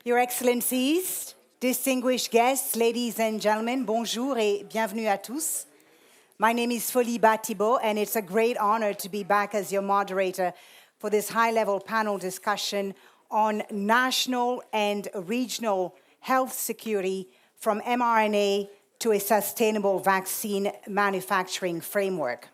Your Excellencies, distinguished guests, ladies and gentlemen, bonjour et bienvenue à tous. My name is Foliba Thibault, and it's a great honor to be back as your moderator for this high-level panel discussion on national and regional health security from mRNA to a sustainable vaccine manufacturing framework.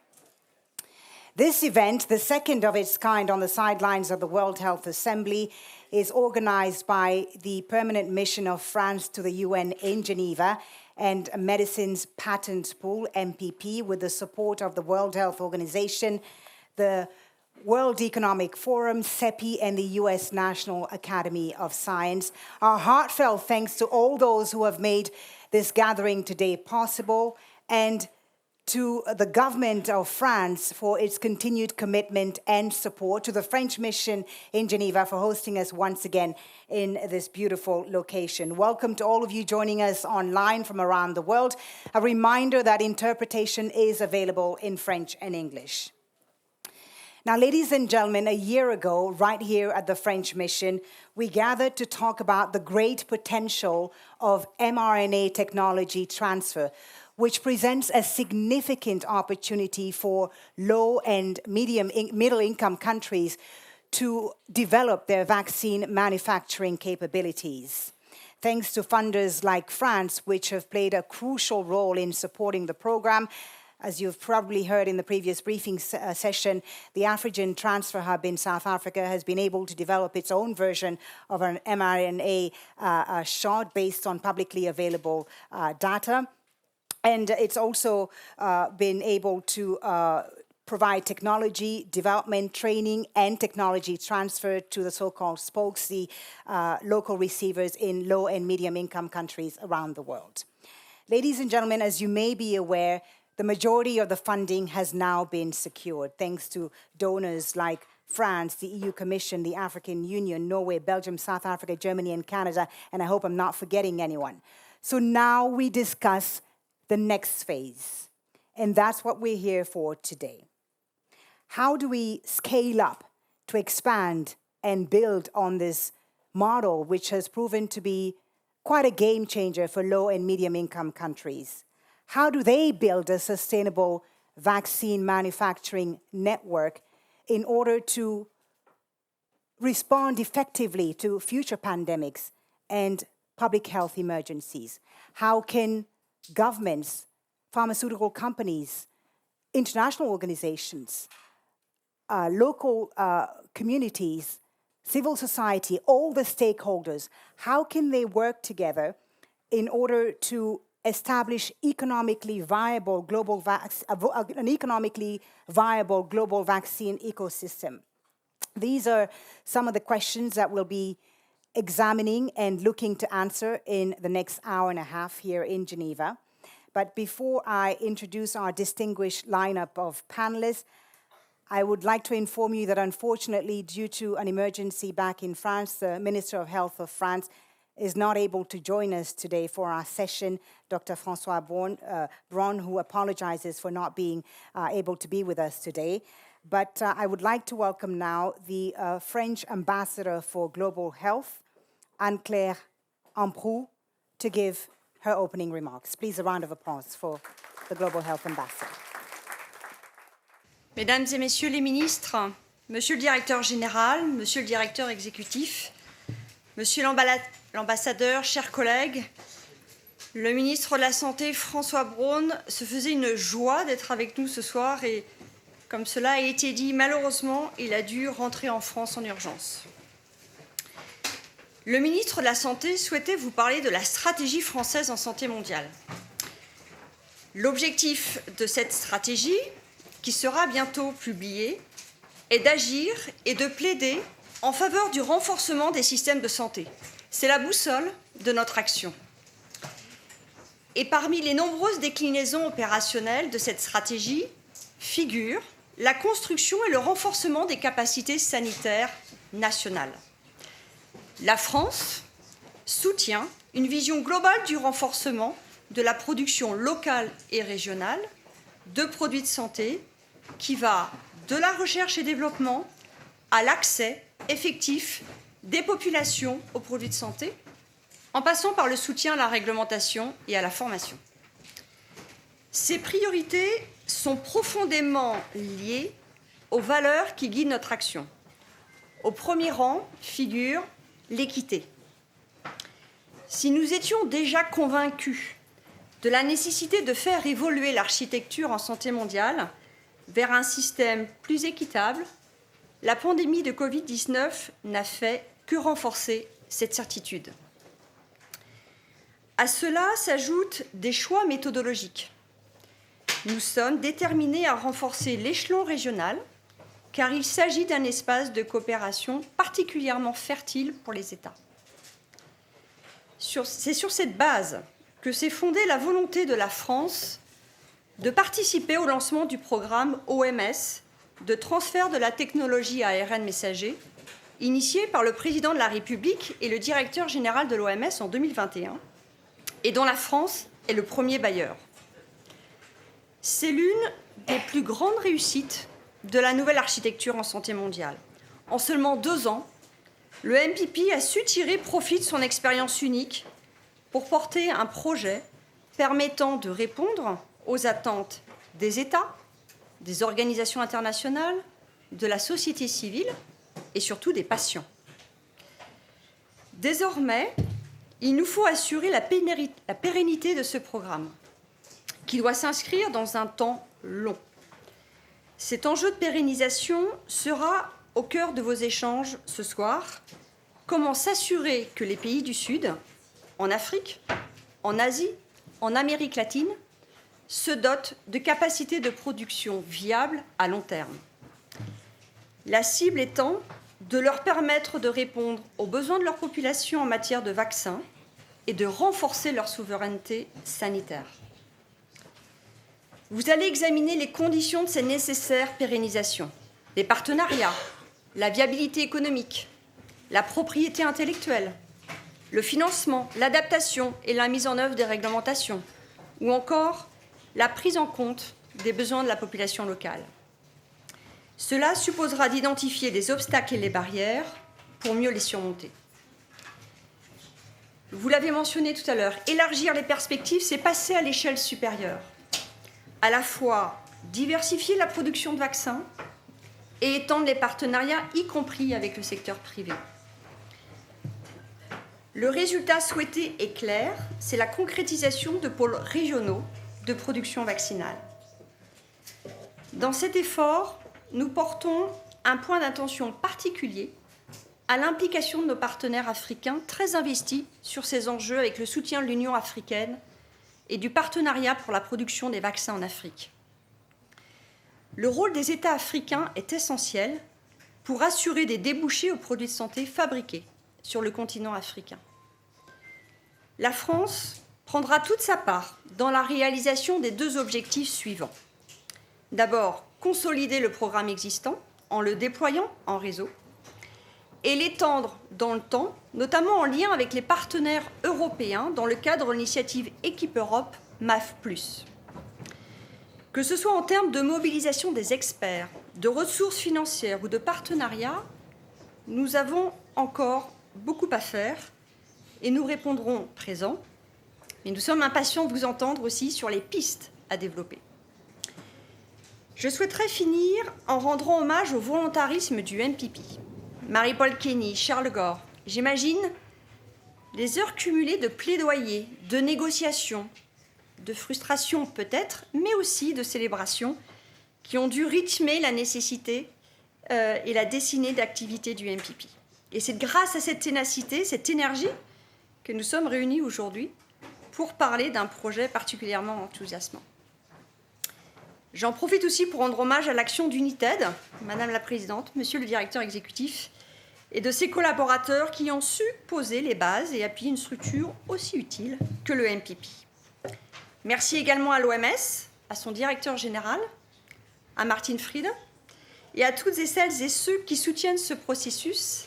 This event, the second of its kind on the sidelines of the World Health Assembly, is organized by the Permanent Mission of France to the UN in Geneva and Medicine's Patent Pool, MPP, with the support of the World Health Organization, the World Economic Forum, CEPI, and the US National Academy of Science. Our heartfelt thanks to all those who have made this gathering today possible, and to the government of France for its continued commitment and support, to the French mission in Geneva for hosting us once again in this beautiful location. Welcome to all of you joining us online from around the world. A reminder that interpretation is available in French and English. Now, ladies and gentlemen, a year ago, right here at the French mission, we gathered to talk about the great potential of mRNA technology transfer, which presents a significant opportunity for low and middle-income countries to develop their vaccine manufacturing capabilities. Thanks to funders like France, which have played a crucial role in supporting the program. As you've probably heard in the previous briefing session, the Afrigen Transfer Hub in South Africa has been able to develop its own version of an mRNA shot based on publicly available data. And it's also been able to provide technology development, training, and technology transfer to the so-called spokes, the local receivers in low and medium-income countries around the world. Ladies and gentlemen, as you may be aware, the majority of the funding has now been secured, thanks to donors like France, the EU Commission, the African Union, Norway, Belgium, South Africa, Germany, and Canada, and I hope I'm not forgetting anyone. So now we discuss the next phase, and that's what we're here for today. How do we scale up to expand and build on this model, which has proven to be quite a game changer for low and medium income countries? How do they build a sustainable vaccine manufacturing network in order to respond effectively to future pandemics and public health emergencies? How can governments, pharmaceutical companies, international organizations, local communities, civil society, all the stakeholders, how can they work together in order to establish an economically viable global vaccine ecosystem? These are some of the questions that we'll be examining and looking to answer in the next hour and a half here in Geneva. But before I introduce our distinguished lineup of panelists, I would like to inform you that unfortunately, due to an emergency back in France, the Minister of Health of France is not able to join us today for our session, Dr. François Braun, who apologizes for not being able to be with us today. But I would like to welcome now the French Ambassador for Global Health, Anne-Claire Amprou, to give her opening remarks. Please, a round of applause for the Global Health Ambassador. Mesdames et Messieurs les ministres, Monsieur le Directeur général, Monsieur le Directeur exécutif, Monsieur l'ambassadeur, chers collègues, le ministre de la Santé, François Braun, se faisait une joie d'être avec nous ce soir et, comme cela a été dit, malheureusement, il a dû rentrer en France en urgence. Le ministre de la Santé souhaitait vous parler de la stratégie française en santé mondiale. L'objectif de cette stratégie, qui sera bientôt publiée, est d'agir et de plaider en faveur du renforcement des systèmes de santé. C'est la boussole de notre action. Et parmi les nombreuses déclinaisons opérationnelles de cette stratégie figurent la construction et le renforcement des capacités sanitaires nationales. La France soutient une vision globale du renforcement de la production locale et régionale de produits de santé qui va de la recherche et développement à l'accès effectif des populations aux produits de santé, en passant par le soutien à la réglementation et à la formation. Ces priorités sont profondément liées aux valeurs qui guident notre action. Au premier rang figure l'équité. Si nous étions déjà convaincus de la nécessité de faire évoluer l'architecture en santé mondiale vers un système plus équitable, la pandémie de Covid-19 n'a fait que renforcer cette certitude. À cela s'ajoutent des choix méthodologiques. Nous sommes déterminés à renforcer l'échelon régional, car il s'agit d'un espace de coopération particulièrement fertile pour les États. C'est sur cette base que s'est fondée la volonté de la France de participer au lancement du programme OMS de transfert de la technologie ARN messager, initié par le président de la République et le directeur général de l'OMS en 2021, et dont la France est le premier bailleur. C'est l'une des plus grandes réussites de la nouvelle architecture en santé mondiale. En seulement 2 ans, le MPP a su tirer profit de son expérience unique pour porter un projet permettant de répondre aux attentes des États, des organisations internationales, de la société civile et surtout des patients. Désormais, il nous faut assurer la pérennité de ce programme, qui doit s'inscrire dans un temps long. Cet enjeu de pérennisation sera au cœur de vos échanges ce soir. Comment s'assurer que les pays du Sud, en Afrique, en Asie, en Amérique latine, se dotent de capacités de production viables à long terme. La cible étant de leur permettre de répondre aux besoins de leur population en matière de vaccins et de renforcer leur souveraineté sanitaire. Vous allez examiner les conditions de ces nécessaires pérennisations, les partenariats, la viabilité économique, la propriété intellectuelle, le financement, l'adaptation et la mise en œuvre des réglementations, ou encore la prise en compte des besoins de la population locale. Cela supposera d'identifier les obstacles et les barrières pour mieux les surmonter. Vous l'avez mentionné tout à l'heure, élargir les perspectives, c'est passer à l'échelle supérieure. À la fois diversifier la production de vaccins et étendre les partenariats, y compris avec le secteur privé. Le résultat souhaité est clair, c'est la concrétisation de pôles régionaux de production vaccinale. Dans cet effort, nous portons un point d'attention particulier à l'implication de nos partenaires africains très investis sur ces enjeux avec le soutien de l'Union africaine et du partenariat pour la production des vaccins en Afrique. Le rôle des États africains est essentiel pour assurer des débouchés aux produits de santé fabriqués sur le continent africain. La France prendra toute sa part dans la réalisation des 2 objectifs suivants. D'abord, consolider le programme existant en le déployant en réseau et l'étendre dans le temps, notamment en lien avec les partenaires européens dans le cadre de l'initiative Équipe Europe MAF+. Que ce soit en termes de mobilisation des experts, de ressources financières ou de partenariats, nous avons encore beaucoup à faire et nous répondrons présents. Mais nous sommes impatients de vous entendre aussi sur les pistes à développer. Je souhaiterais finir en rendant hommage au volontarisme du MPP. Marie-Paul Kenny, Charles Gore, j'imagine les heures cumulées de plaidoyer, de négociations, de frustration peut-être, mais aussi de célébrations qui ont dû rythmer la nécessité et la destinée d'activité du MPP. Et c'est grâce à cette ténacité, cette énergie, que nous sommes réunis aujourd'hui pour parler d'un projet particulièrement enthousiasmant. J'en profite aussi pour rendre hommage à l'action d'United, Madame la Présidente, Monsieur le Directeur exécutif, et de ses collaborateurs qui ont su poser les bases et appuyer une structure aussi utile que le MPP. Merci également à l'OMS, à son directeur général, à Martin Fried, et à toutes et celles et ceux qui soutiennent ce processus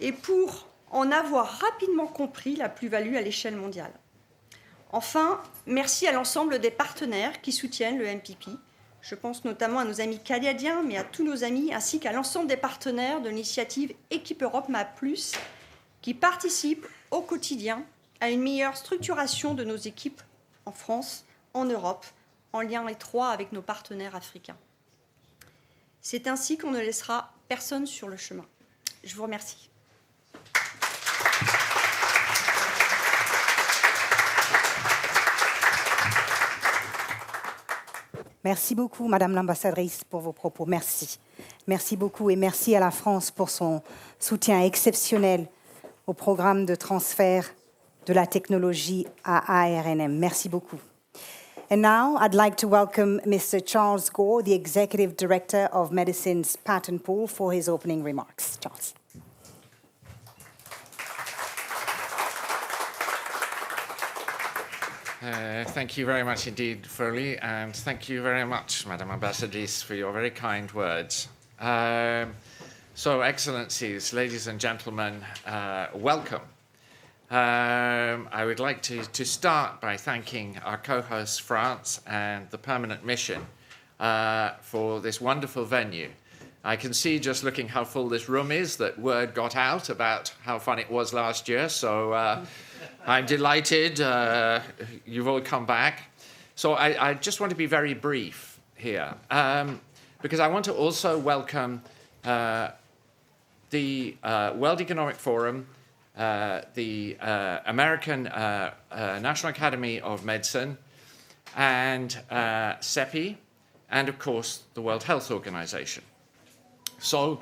et pour en avoir rapidement compris la plus-value à l'échelle mondiale. Enfin, merci à l'ensemble des partenaires qui soutiennent le MPP. Je pense notamment à nos amis canadiens, mais à tous nos amis, ainsi qu'à l'ensemble des partenaires de l'initiative Équipe Europe MAP+, qui participent au quotidien à une meilleure structuration de nos équipes en France, en Europe, en lien étroit avec nos partenaires africains. C'est ainsi qu'on ne laissera personne sur le chemin. Je vous remercie. Merci beaucoup, Madame l'ambassadrice, pour vos propos. Merci. Merci beaucoup et merci à la France pour son soutien exceptionnel au programme de transfert de la technologie à ARNM. Merci beaucoup. And now I'd like to welcome Mr. Charles Gore, the Executive Director of Medicine's Patent Pool, for his opening remarks. Charles. Thank you very much indeed, Foley, and thank you very much, Madam Ambassadrice, for your very kind words. So, Excellencies, ladies and gentlemen, welcome. I would like to start by thanking our co-hosts, France and the Permanent Mission, for this wonderful venue. I can see, just looking how full this room is, that word got out about how fun it was last year, so I'm delighted you've all come back. So I just want to be very brief here, because I want to also welcome the World Economic Forum, the American National Academy of Medicine, and CEPI, and of course the World Health Organization. So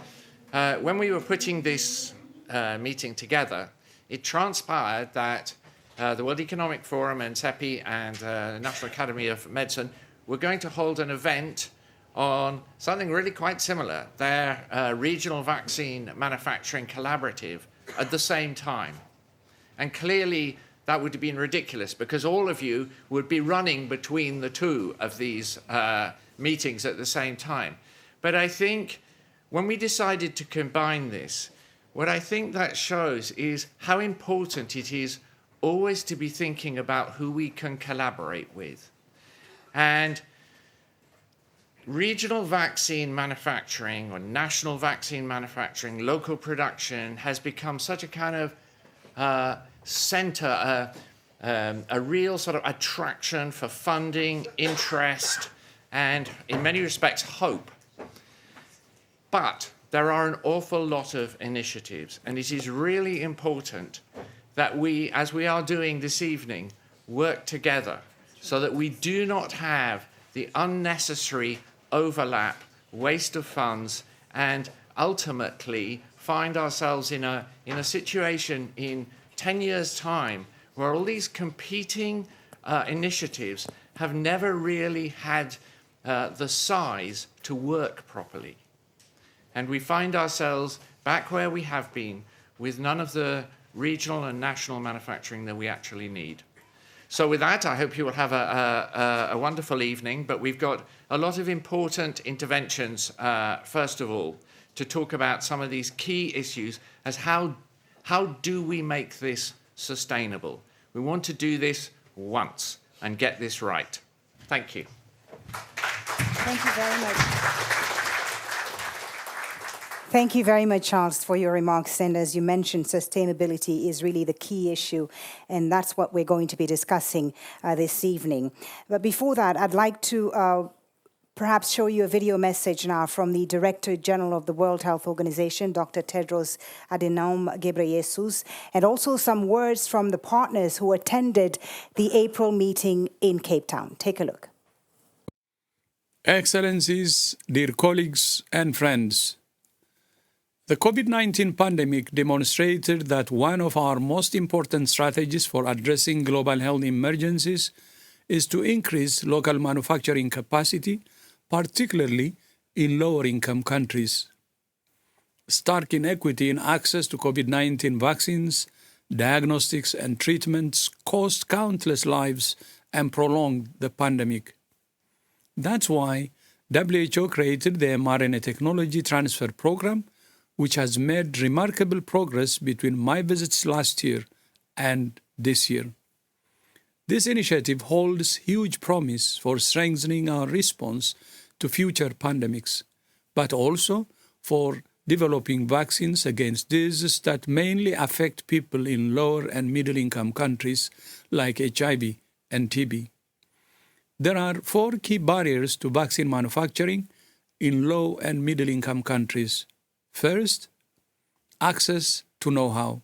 when we were putting this meeting together, it transpired that the World Economic Forum and CEPI and the National Academy of Medicine were going to hold an event on something really quite similar, their regional vaccine manufacturing collaborative, at the same time. And clearly that would have been ridiculous, because all of you would be running between the two of these meetings at the same time. But I think when we decided to combine this, what I think that shows is how important it is always to be thinking about who we can collaborate with. And regional vaccine manufacturing or national vaccine manufacturing, local production, has become such a kind of center, a real sort of attraction for funding, interest, and in many respects, hope. But there are an awful lot of initiatives, and it is really important that we, as we are doing this evening, work together so that we do not have the unnecessary overlap, waste of funds, and ultimately find ourselves in a situation in 10 years' time where all these competing initiatives have never really had the size to work properly. And we find ourselves back where we have been, with none of the regional and national manufacturing that we actually need. So with that, I hope you will have a wonderful evening, but we've got a lot of important interventions, first of all, to talk about some of these key issues as how do we make this sustainable? We want to do this once and get this right. Thank you. Thank you very much. Thank you very much, Charles, for your remarks. And as you mentioned, sustainability is really the key issue, and that's what we're going to be discussing this evening. But before that, I'd like to perhaps show you a video message now from the Director General of the World Health Organization, Dr. Tedros Adhanom Ghebreyesus, and also some words from the partners who attended the April meeting in Cape Town. Take a look. Excellencies, dear colleagues and friends, the COVID-19 pandemic demonstrated that one of our most important strategies for addressing global health emergencies is to increase local manufacturing capacity, particularly in lower-income countries. Stark inequity in access to COVID-19 vaccines, diagnostics, and treatments cost countless lives and prolonged the pandemic. That's why WHO created the mRNA Technology Transfer Program, which has made remarkable progress between my visits last year and this year. This initiative holds huge promise for strengthening our response to future pandemics, but also for developing vaccines against diseases that mainly affect people in lower and middle-income countries like HIV and TB. There are 4 key barriers to vaccine manufacturing in low and middle-income countries. First, access to know-how.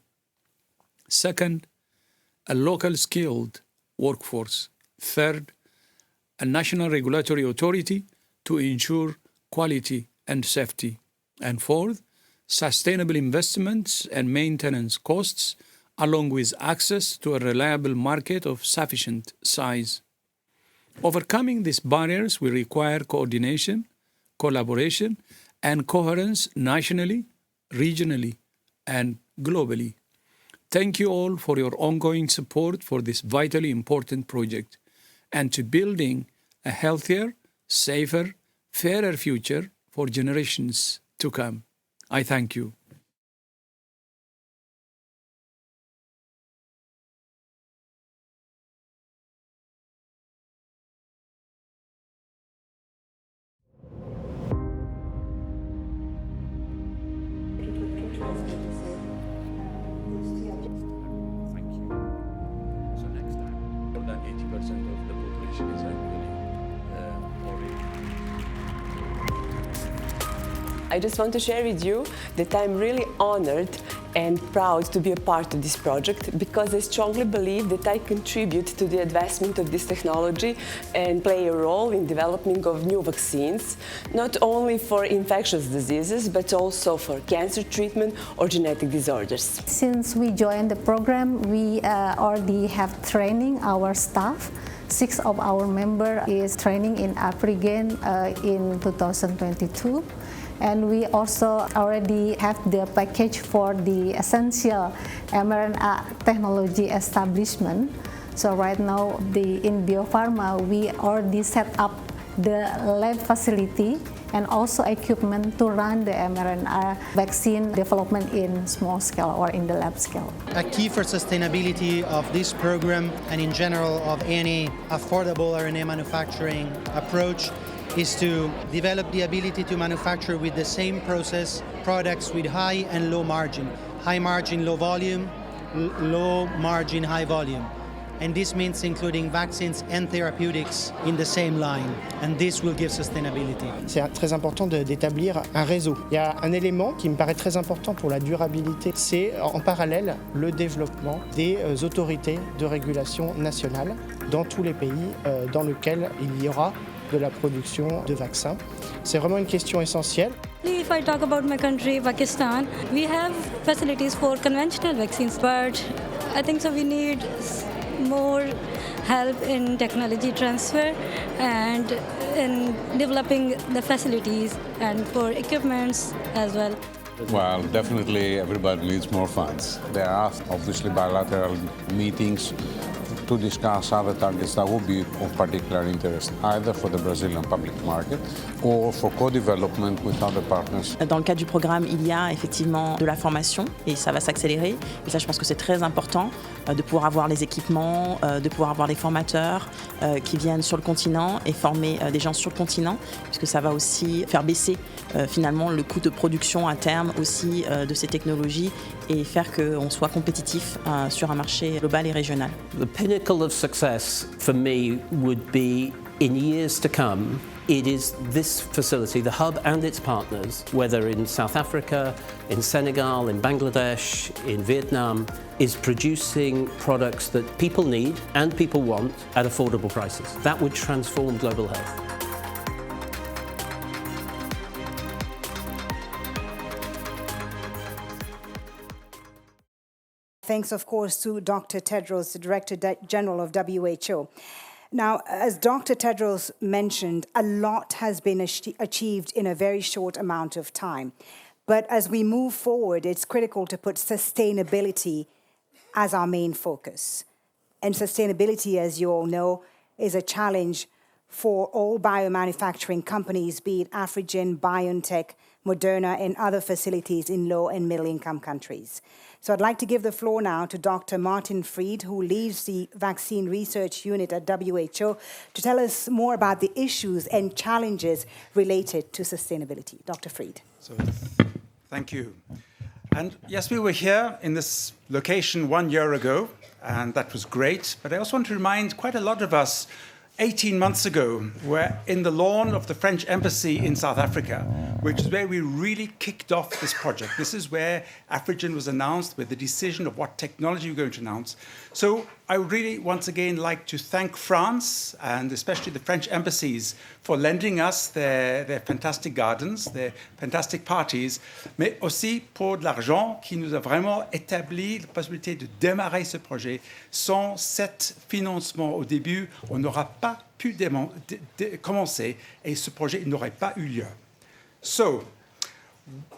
Second, a local skilled workforce. Third, a national regulatory authority to ensure quality and safety. And fourth, sustainable investments and maintenance costs, along with access to a reliable market of sufficient size. Overcoming these barriers will require coordination, collaboration, and coherence nationally, regionally, and globally. Thank you all for your ongoing support for this vitally important project and to building a healthier, safer, fairer future for generations to come. I thank you. More than 80% of the population is actually already. I just want to share with you that I'm really honored and proud to be a part of this project because I strongly believe that I contribute to the advancement of this technology and play a role in developing of new vaccines, not only for infectious diseases, but also for cancer treatment or genetic disorders. Since we joined the program, we already have training our staff. 6 of our members is training in Afrigen in 2022. And we also already have the package for the essential mRNA technology establishment. So right now, in Biopharma, we already set up the lab facility and also equipment to run the mRNA vaccine development in small scale or in the lab scale. A key for sustainability of this program and in general of any affordable RNA manufacturing approach is to develop the ability to manufacture with the same process products with high and low margin. High margin, low volume, low margin, high volume. And this means including vaccines and therapeutics in the same line. And this will give sustainability. C'est très important d'établir un réseau. Il y a un élément qui me paraît très important pour la durabilité, c'est en parallèle le développement des autorités de régulation nationales dans tous les pays dans lesquels il y aura de la production de vaccins. C'est vraiment une question essentielle. If I talk about my country, Pakistan, we have facilities for conventional vaccines, but I think so we need more help in technology transfer and in developing the facilities and for equipments as well. Well, definitely everybody needs more funds. There are obviously bilateral meetings to discuss other targets that would be of particular interest, either for the Brazilian public market or for co-development with other partners. Dans le cadre du programme, il y a effectivement de la formation et ça va s'accélérer. Et ça, je pense que c'est très important de pouvoir avoir les équipements, de pouvoir avoir des formateurs qui viennent sur le continent et former des gens sur le continent, puisque ça va aussi faire baisser finalement le coût de production à terme aussi de ces technologies et faire qu'on soit compétitif sur un marché global et régional. The pinnacle of success for me would be in years to come. It is this facility, the hub and its partners, whether in South Africa, in Senegal, in Bangladesh, in Vietnam, is producing products that people need and people want at affordable prices. That would transform global health. Thanks, of course, to Dr. Tedros, the Director General of WHO. Now, as Dr. Tedros mentioned, a lot has been achieved in a very short amount of time. But as we move forward, it's critical to put sustainability as our main focus. And sustainability, as you all know, is a challenge for all biomanufacturing companies, be it Afrigen, BioNTech, Moderna, and other facilities in low and middle-income countries. So I'd like to give the floor now to Dr. Martin Fried, who leads the Vaccine Research Unit at WHO, to tell us more about the issues and challenges related to sustainability. Dr. Fried. So, thank you. And yes, we were here in this location 1 year ago, and that was great. But I also want to remind quite a lot of us 18 months ago, we're in the lawn of the French embassy in South Africa, which is where we really kicked off this project. This is where Afrigen was announced, with the decision of what technology we're going to announce. So I would really, once again, like to thank France, and especially the French embassies, for lending us their fantastic gardens, their fantastic parties, mais aussi pour de l'argent qui nous a vraiment établi la possibilité de démarrer ce projet. Sans cet financement au début, on n'aura pas pu commencer et ce projet n'aurait pas eu lieu. So,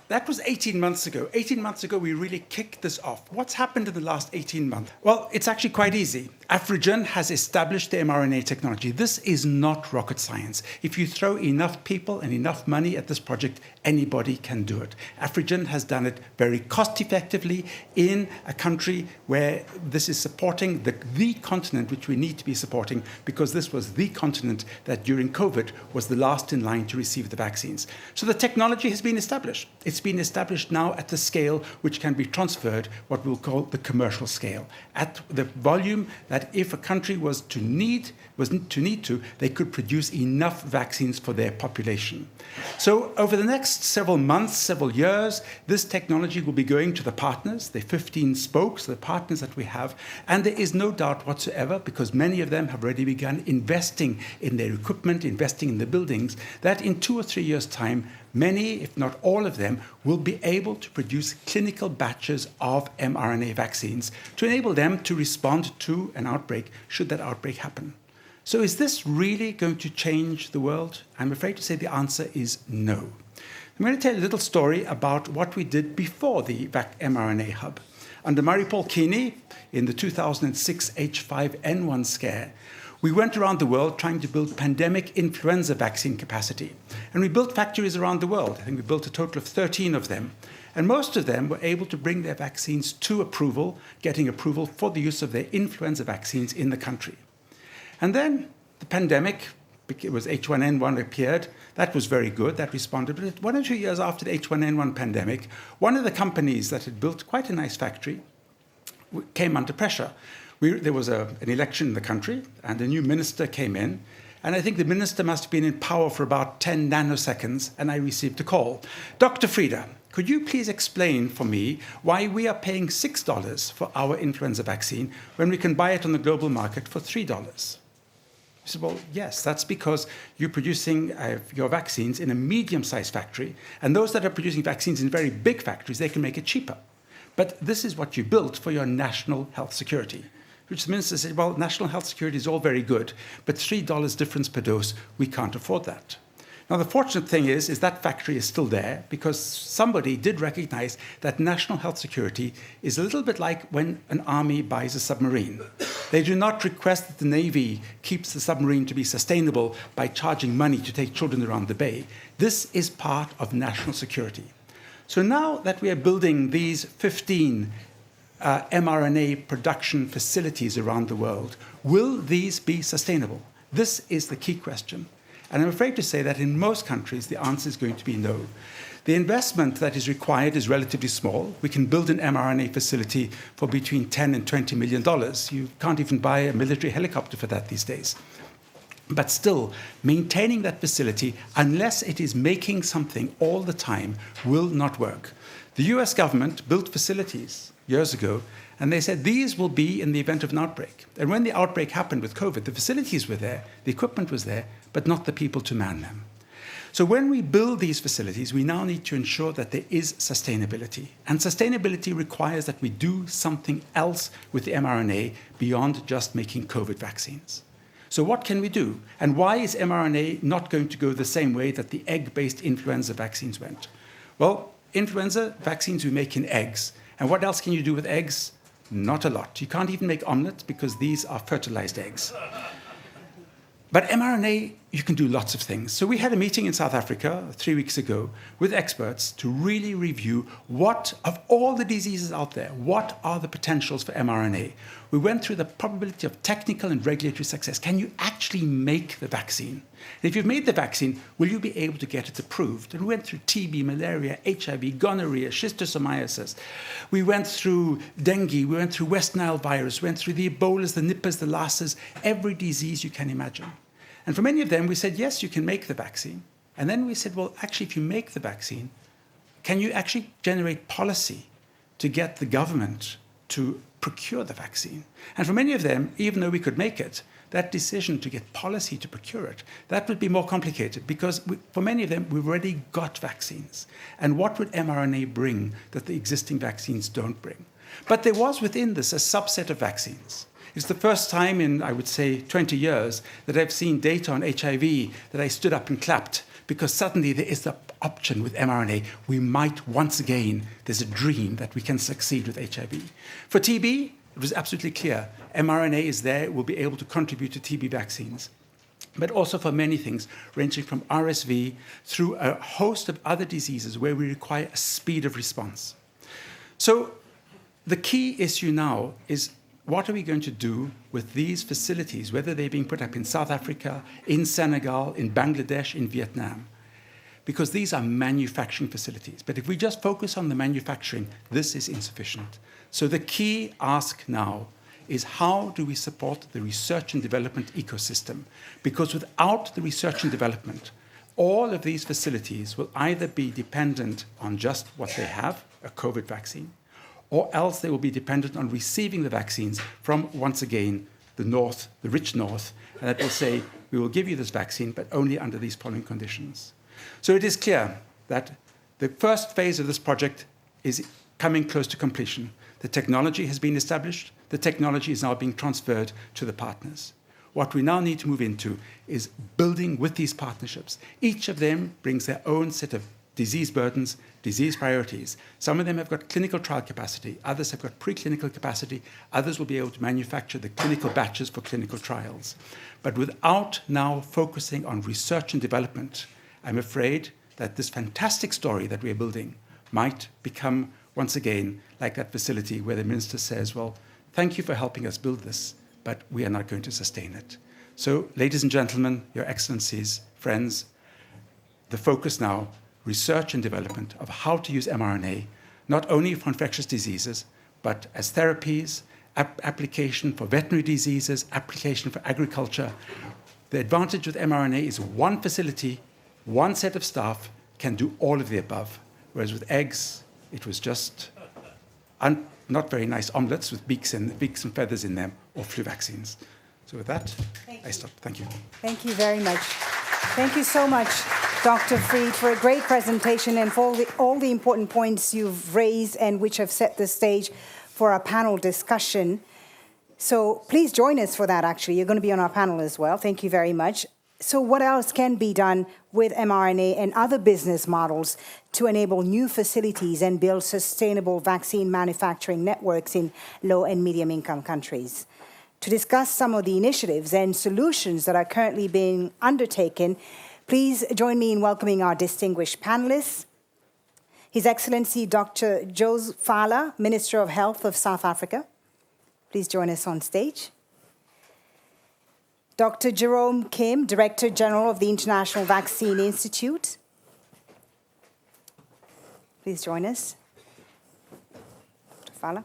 that was 18 months ago. 18 months ago, we really kicked this off. What's happened in the last 18 months? Well, it's actually quite easy. Afrigen has established the mRNA technology. This is not rocket science. If you throw enough people and enough money at this project, anybody can do it. Afrigen has done it very cost-effectively in a country where this is supporting the continent which we need to be supporting, because this was the continent that during COVID was the last in line to receive the vaccines. So the technology has been established. It's been established now at the scale which can be transferred, what we'll call the commercial scale, at the volume that if a country was to need to, they could produce enough vaccines for their population. So over the next several months, several years, this technology will be going to the partners, the 15 spokes, the partners that we have, and there is no doubt whatsoever, because many of them have already begun investing in their equipment, investing in the buildings, that in 2 or 3 years' time, many, if not all of them, will be able to produce clinical batches of mRNA vaccines to enable them to respond to an outbreak, should that outbreak happen. So is this really going to change the world? I'm afraid to say the answer is no. I'm going to tell you a little story about what we did before the mRNA hub. Under Murray-Paul Keeney, in the 2006 H5N1 scare, we went around the world trying to build pandemic influenza vaccine capacity. And we built factories around the world. I think we built a total of 13 of them. And most of them were able to bring their vaccines to approval, getting approval for the use of their influenza vaccines in the country. And then the pandemic, it was H1N1 appeared. That was very good. That responded. But 1 or 2 years after the H1N1 pandemic, one of the companies that had built quite a nice factory came under pressure. There was an election in the country, and a new minister came in. And I think the minister must have been in power for about 10 nanoseconds, and I received a call. Dr. Frieda, could you please explain for me why we are paying $6 for our influenza vaccine when we can buy it on the global market for $3? I said, well, yes, that's because you're producing your vaccines in a medium-sized factory, and those that are producing vaccines in very big factories, they can make it cheaper. But this is what you built for your national health security. Which the minister said, well, national health security is all very good, but $3 difference per dose, we can't afford that. Now, the fortunate thing is that factory is still there because somebody did recognize that national health security is a little bit like when an army buys a submarine. They do not request that the Navy keeps the submarine to be sustainable by charging money to take children around the bay. This is part of national security. So now that we are building these 15 mRNA production facilities around the world, will these be sustainable? This is the key question. And I'm afraid to say that in most countries, the answer is going to be no. The investment that is required is relatively small. We can build an mRNA facility for between $10 and $20 million. You can't even buy a military helicopter for that these days. But still, maintaining that facility, unless it is making something all the time, will not work. The US government built facilities years ago, and they said these will be in the event of an outbreak. And when the outbreak happened with COVID, the facilities were there, the equipment was there, but not the people to man them. So when we build these facilities, we now need to ensure that there is sustainability. And sustainability requires that we do something else with the mRNA beyond just making COVID vaccines. So what can we do? And why is mRNA not going to go the same way that the egg-based influenza vaccines went? Well, influenza vaccines we make in eggs. And what else can you do with eggs? Not a lot. You can't even make omelets because these are fertilized eggs. But mRNA you can do lots of things. So we had a meeting in South Africa 3 weeks ago with experts to really review what, of all the diseases out there, what are the potentials for mRNA? We went through the probability of technical and regulatory success. Can you actually make the vaccine? And if you've made the vaccine, will you be able to get it approved? And we went through TB, malaria, HIV, gonorrhea, schistosomiasis. We went through dengue, we went through West Nile virus, we went through the Ebolas, the Nipahs, the Lassas, every disease you can imagine. And for many of them, we said, yes, you can make the vaccine. And then we said, well, actually, if you make the vaccine, can you actually generate policy to get the government to procure the vaccine? And for many of them, even though we could make it, that decision to get policy to procure it, that would be more complicated because for many of them, we've already got vaccines. And what would mRNA bring that the existing vaccines don't bring? But there was within this a subset of vaccines. It's the first time in, I would say, 20 years that I've seen data on HIV that I stood up and clapped because suddenly there is the option with mRNA. We might once again, there's a dream that we can succeed with HIV. For TB, it was absolutely clear. mRNA is there, it will be able to contribute to TB vaccines. But also for many things, ranging from RSV through a host of other diseases where we require a speed of response. So the key issue now is what are we going to do with these facilities, whether they're being put up in South Africa, in Senegal, in Bangladesh, in Vietnam? Because these are manufacturing facilities. But if we just focus on the manufacturing, this is insufficient. So the key ask now is how do we support the research and development ecosystem? Because without the research and development, all of these facilities will either be dependent on just what they have, a COVID vaccine, or else they will be dependent on receiving the vaccines from, once again, the North, the rich North, and that will say, we will give you this vaccine, but only under these following conditions. So it is clear that the first phase of this project is coming close to completion. The technology has been established. The technology is now being transferred to the partners. What we now need to move into is building with these partnerships. Each of them brings their own set of disease burdens, disease priorities. Some of them have got clinical trial capacity. Others have got preclinical capacity. Others will be able to manufacture the clinical batches for clinical trials. But without now focusing on research and development, I'm afraid that this fantastic story that we're building might become, once again, like that facility where the minister says, well, thank you for helping us build this, but we are not going to sustain it. So, ladies and gentlemen, your excellencies, friends, the focus now, research and development of how to use mRNA, not only for infectious diseases, but as therapies, application for veterinary diseases, application for agriculture. The advantage with mRNA is one facility, one set of staff can do all of the above, whereas with eggs, it was just not very nice omelets with beaks and feathers in them, or flu vaccines. So with that, I stop. Thank you. Thank you very much. Thank you so much, Dr. Fried, for a great presentation and for all the important points you've raised and which have set the stage for our panel discussion. So please join us for that, actually. You're going to be on our panel as well. Thank you very much. So what else can be done with mRNA and other business models to enable new facilities and build sustainable vaccine manufacturing networks in low and medium income countries? To discuss some of the initiatives and solutions that are currently being undertaken, please join me in welcoming our distinguished panelists. His Excellency Dr. Jose Fala, Minister of Health of South Africa. Please join us on stage. Dr. Jerome Kim, Director General of the International Vaccine Institute. Please join us. Dr. Fala.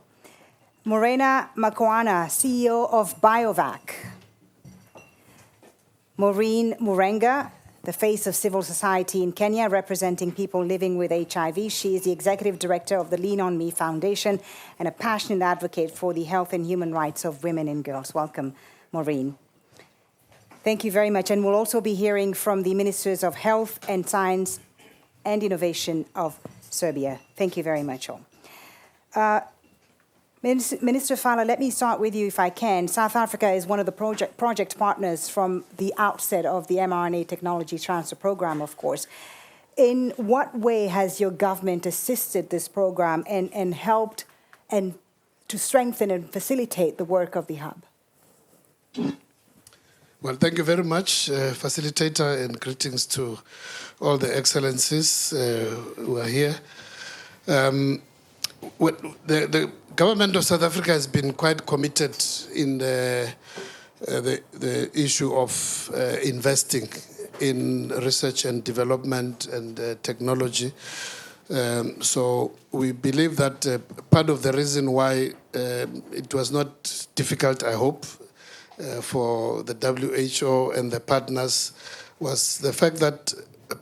Morena Makoana, CEO of BioVac. Maureen Murenga, the face of civil society in Kenya, representing people living with HIV. She is the Executive Director of the Lean On Me Foundation and a passionate advocate for the health and human rights of women and girls. Welcome, Maureen. Thank you very much. And we'll also be hearing from the Ministers of Health and Science and Innovation of Serbia. Thank you very much, all. Minister Fala, let me start with you if I can. South Africa is one of the project partners from the outset of the mRNA technology transfer program, of course. In what way has your government assisted this program and helped to strengthen and facilitate the work of the hub? Well, thank you very much, facilitator, and greetings to all the excellencies who are here. The government of South Africa has been quite committed in the issue of investing in research and development and technology. So we believe that part of the reason why it was not difficult, I hope, for the WHO and the partners was the fact that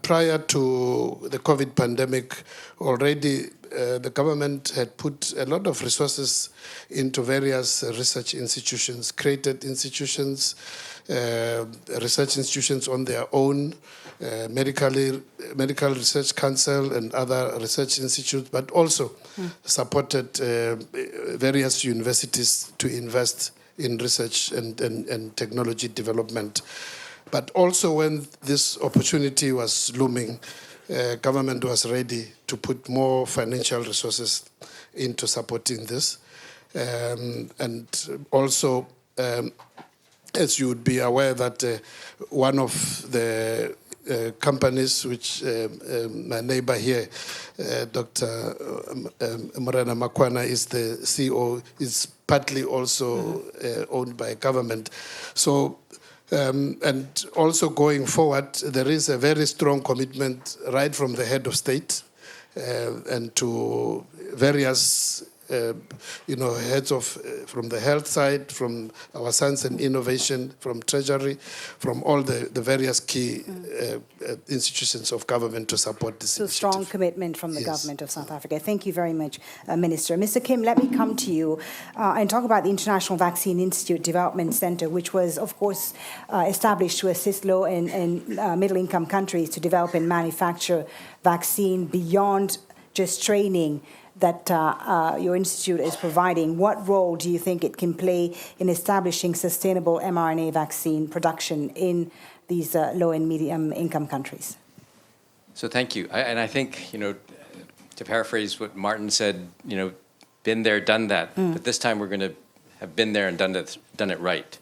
prior to the COVID pandemic, already the government had put a lot of resources into various research institutions, created institutions, research institutions on their own, Medical Research Council and other research institutes, but also supported various universities to invest in research and technology development. But also when this opportunity was looming, government was ready to put more financial resources into supporting this. And also, as you would be aware that one of the companies which my neighbor here, Dr. Morena Makwana, is the CEO, is partly also owned by government. So, and also going forward, there is a very strong commitment right from the head of state and to various heads of from the health side, from our science and innovation, from treasury, from all the various key institutions of government to support this So initiative. strong commitment from the government of South Africa. Thank you very much, Minister. Mr. Kim, let me come to you and talk about the International Vaccine Institute Development Center, which was, of course, established to assist low and middle-income countries to develop and manufacture vaccine beyond just training that your institute is providing. What role do you think it can play in establishing sustainable mRNA vaccine production in these low and medium income countries? So thank you. And I think, to paraphrase what Martin said, been there, done that. But this time we're going to have been there and done it right.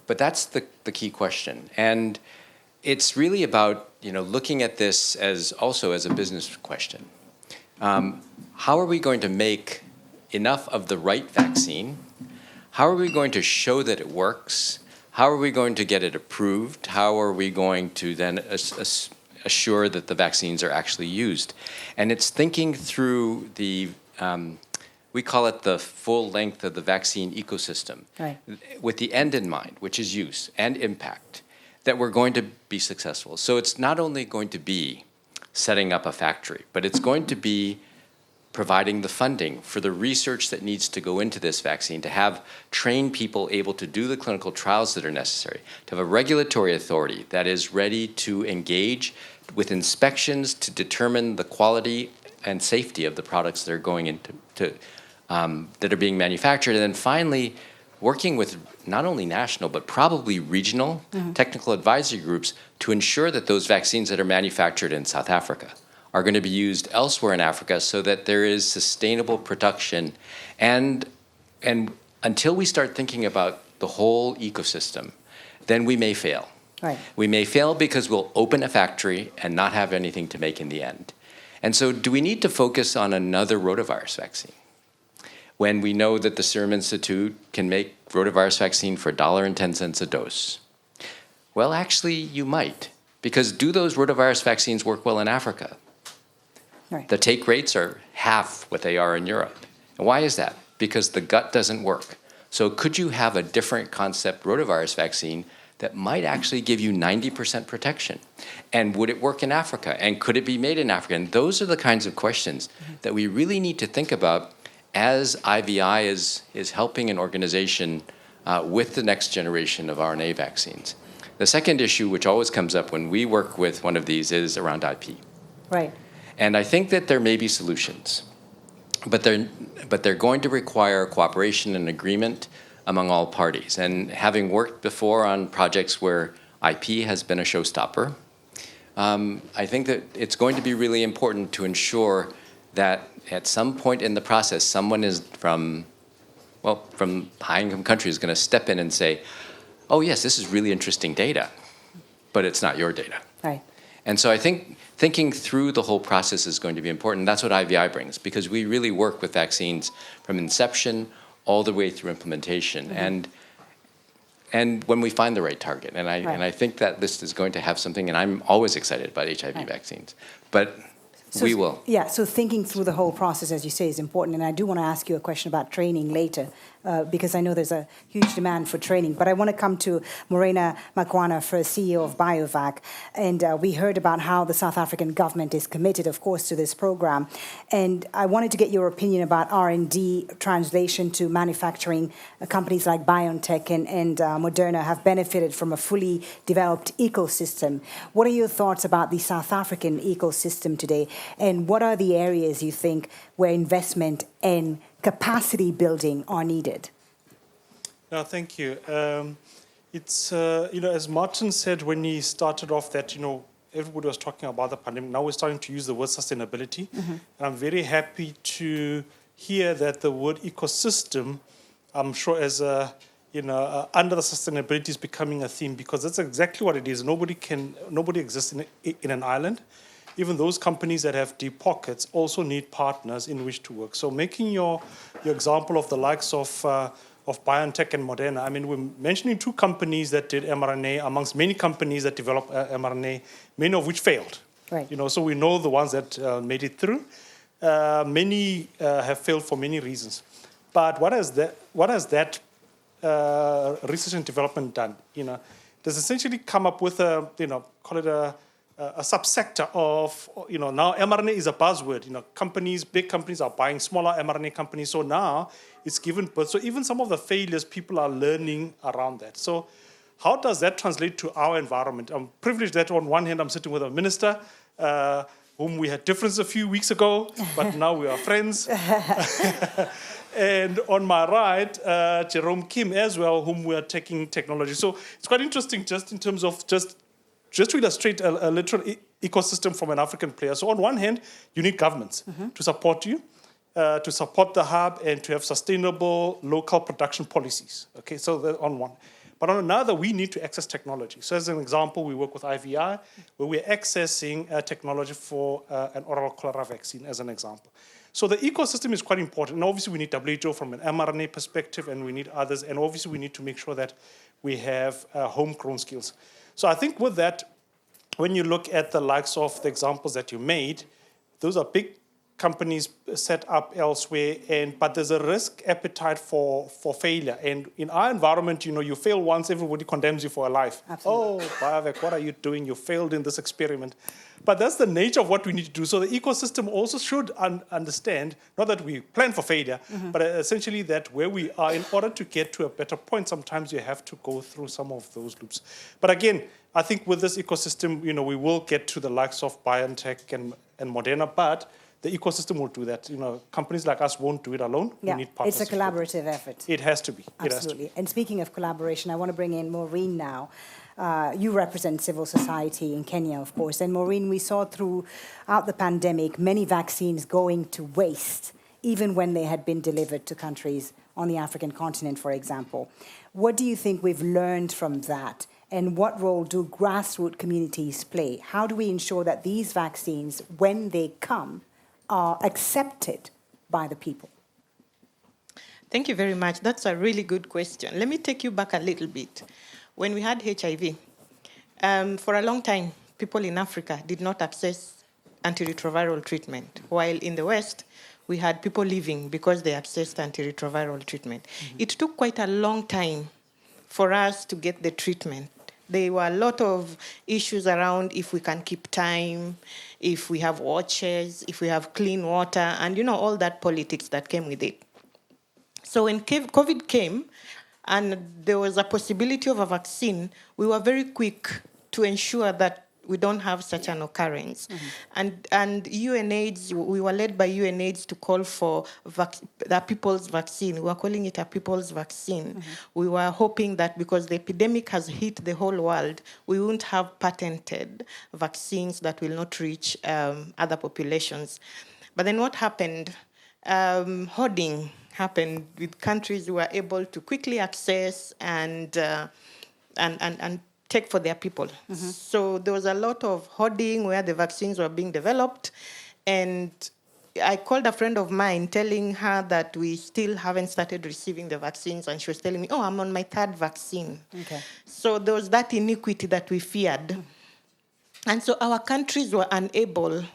But that's the key question. And it's really about, looking at this as also as a business question. How are we going to make enough of the right vaccine? How are we going to show that it works? How are we going to get it approved? How are we going to then assure that the vaccines are actually used? And it's thinking through we call it the full length of the vaccine ecosystem, right, with the end in mind, which is use and impact, that we're going to be successful. So it's not only going to be setting up a factory, but it's going to be providing the funding for the research that needs to go into this vaccine, to have trained people able to do the clinical trials that are necessary, to have a regulatory authority that is ready to engage with inspections to determine the quality and safety of the products that are going into that are being manufactured, and then finally working with not only national but probably regional technical advisory groups to ensure that those vaccines that are manufactured in South Africa are going to be used elsewhere in Africa so that there is sustainable production. And until we start thinking about the whole ecosystem, then we may fail. Right. We may fail because we'll open a factory and not have anything to make in the end. And so do we need to focus on another rotavirus vaccine when we know that the Serum Institute can make rotavirus vaccine for $1.10 a dose? Well, actually, you might, because do those rotavirus vaccines work well in Africa? Right. The take rates are half what they are in Europe. And why is that? Because the gut doesn't work. So could you have a different concept rotavirus vaccine that might actually give you 90% protection? And would it work in Africa? And could it be made in Africa? And those are the kinds of questions that we really need to think about as IVI is helping an organization with the next generation of RNA vaccines. The second issue, which always comes up when we work with one of these, is around IP. Right. And I think that there may be solutions, but they're going to require cooperation and agreement among all parties. And having worked before on projects where IP has been a showstopper, I think that it's going to be really important to ensure that at some point in the process, someone is from high-income countries is going to step in and say, oh, yes, this is really interesting data, but it's not your data. Right. And so I think thinking through the whole process is going to be important. That's what IVI brings, because we really work with vaccines from inception all the way through implementation. Mm-hmm. And when we find the right target. And I think that this is going to have something, and I'm always excited about HIV vaccines. But we will. Yeah, so thinking through the whole process, as you say, is important. And I do want to ask you a question about training later, because I know there's a huge demand for training. But I want to come to Morena Makwana, first CEO of BioVac. And we heard about how the South African government is committed, of course, to this program. And I wanted to get your opinion about R&D translation to manufacturing. Companies like BioNTech and Moderna have benefited from a fully developed ecosystem. What are your thoughts about the South African ecosystem today? And what are the areas you think where investment and capacity building are needed? No, thank you. It's, as Martin said when he started off that, everybody was talking about the pandemic. Now we're starting to use the word sustainability. Mm-hmm. And I'm very happy to hear that the word ecosystem, I'm sure as under the sustainability is becoming a theme, because that's exactly what it is. Nobody exists in an island. Even those companies that have deep pockets also need partners in which to work. So making your example of the likes of BioNTech and Moderna, I mean, we're mentioning two companies that did mRNA amongst many companies that developed mRNA, many of which failed. Right. So we know the ones that made it through. Many have failed for many reasons. But what has that research and development done? Does essentially come up with call it a subsector of, now mRNA is a buzzword. Big companies are buying smaller mRNA companies. So now it's given birth. So even some of the failures, people are learning around that. So how does that translate to our environment? I'm privileged that on one hand, I'm sitting with a minister whom we had differences a few weeks ago, but now we are friends. And on my right, Jerome Kim as well, whom we are taking technology. So it's quite interesting just in terms of just to illustrate a literal ecosystem from an African player. So on one hand, you need governments to support you, to support the hub, and to have sustainable local production policies. Okay, so on one. But on another, we need to access technology. So as an example, we work with IVI, where we're accessing technology for an oral cholera vaccine, as an example. So the ecosystem is quite important. And obviously, we need WHO from an mRNA perspective, and we need others. And obviously, we need to make sure that we have homegrown skills. So I think with that, when you look at the likes of the examples that you made, those are big companies set up elsewhere, but there's a risk appetite for failure. And in our environment, you fail once, everybody condemns you for a life. Absolutely. Oh, BioVac, what are you doing? You failed in this experiment. But that's the nature of what we need to do. So the ecosystem also should understand, not that we plan for failure, but essentially that where we are, in order to get to a better point, sometimes you have to go through some of those loops. But again, I think with this ecosystem, we will get to the likes of BioNTech and Moderna, but the ecosystem will do that. Companies like us won't do it alone. Yeah, we need partners. it's a collaborative effort. It has to be. Absolutely. And speaking of collaboration, I want to bring in Maureen now. You represent civil society in Kenya, of course. And Maureen, we saw throughout the pandemic many vaccines going to waste, even when they had been delivered to countries on the African continent, for example. What do you think we've learned from that? And what role do grassroots communities play? How do we ensure that these vaccines, when they come, are accepted by the people? Thank you very much. That's a really good question. Let me take you back a little bit. When we had HIV, for a long time, people in Africa did not access antiretroviral treatment, while in the West, we had people living because they accessed antiretroviral treatment. It took quite a long time for us to get the treatment. There were a lot of issues around if we can keep time, if we have watches, if we have clean water, and all that politics that came with it. So when COVID came and there was a possibility of a vaccine, we were very quick to ensure that we don't have such an occurrence. And UNAIDS, we were led by UNAIDS to call for the people's vaccine. We were calling it a people's vaccine. We were hoping that because the epidemic has hit the whole world, we won't have patented vaccines that will not reach other populations. But then what happened? Hoarding happened with countries who were able to quickly access and and take for their people. So there was a lot of hoarding where the vaccines were being developed, and I called a friend of mine telling her that we still haven't started receiving the vaccines, and she was telling me, oh, I'm on my 3rd vaccine. Okay. So there was that iniquity that we feared. And so our countries were unable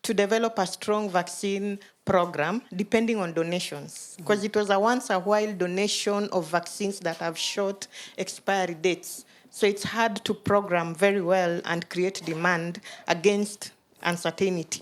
to develop a strong vaccine program depending on donations, because it was a once-a-while donation of vaccines that have short expiry dates. So it's hard to program very well and create demand against uncertainty.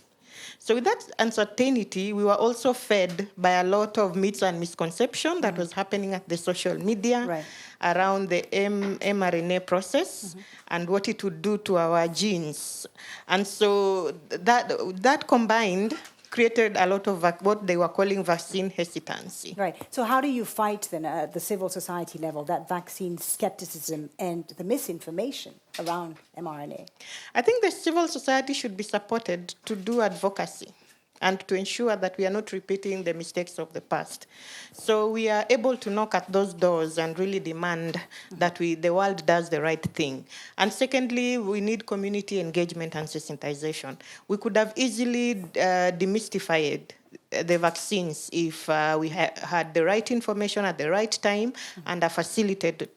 So with that uncertainty, we were also fed by a lot of myths and misconceptions that was happening at the social media around the mRNA process and what it would do to our genes. And so that combined created a lot of what they were calling vaccine hesitancy. Right. So how do you fight then at the civil society level that vaccine skepticism and the misinformation around mRNA? I think the civil society should be supported to do advocacy and to ensure that we are not repeating the mistakes of the past. So we are able to knock at those doors and really demand that the world does the right thing. And secondly, we need community engagement and sensitization. We could have easily demystified the vaccines if we had the right information at the right time and are facilitated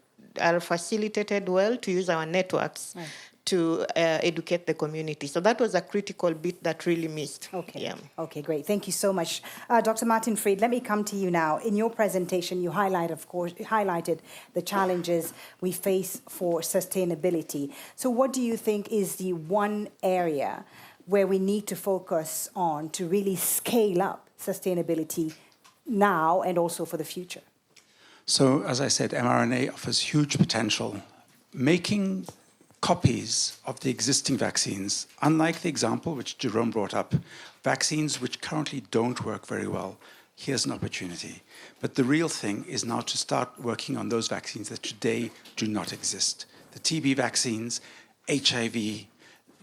well to use our networks to educate the community. So that was a critical bit that really missed. Okay. Yeah. Okay, great. Thank you so much. Dr. Martin Fried, let me come to you now. In your presentation, you highlighted the challenges we face for sustainability. So what do you think is the one area where we need to focus on to really scale up sustainability now and also for the future? So, as I said, mRNA offers huge potential. Making copies of the existing vaccines, unlike the example which Jerome brought up, vaccines which currently don't work very well, here's an opportunity. But the real thing is now to start working on those vaccines that today do not exist. The TB vaccines, HIV,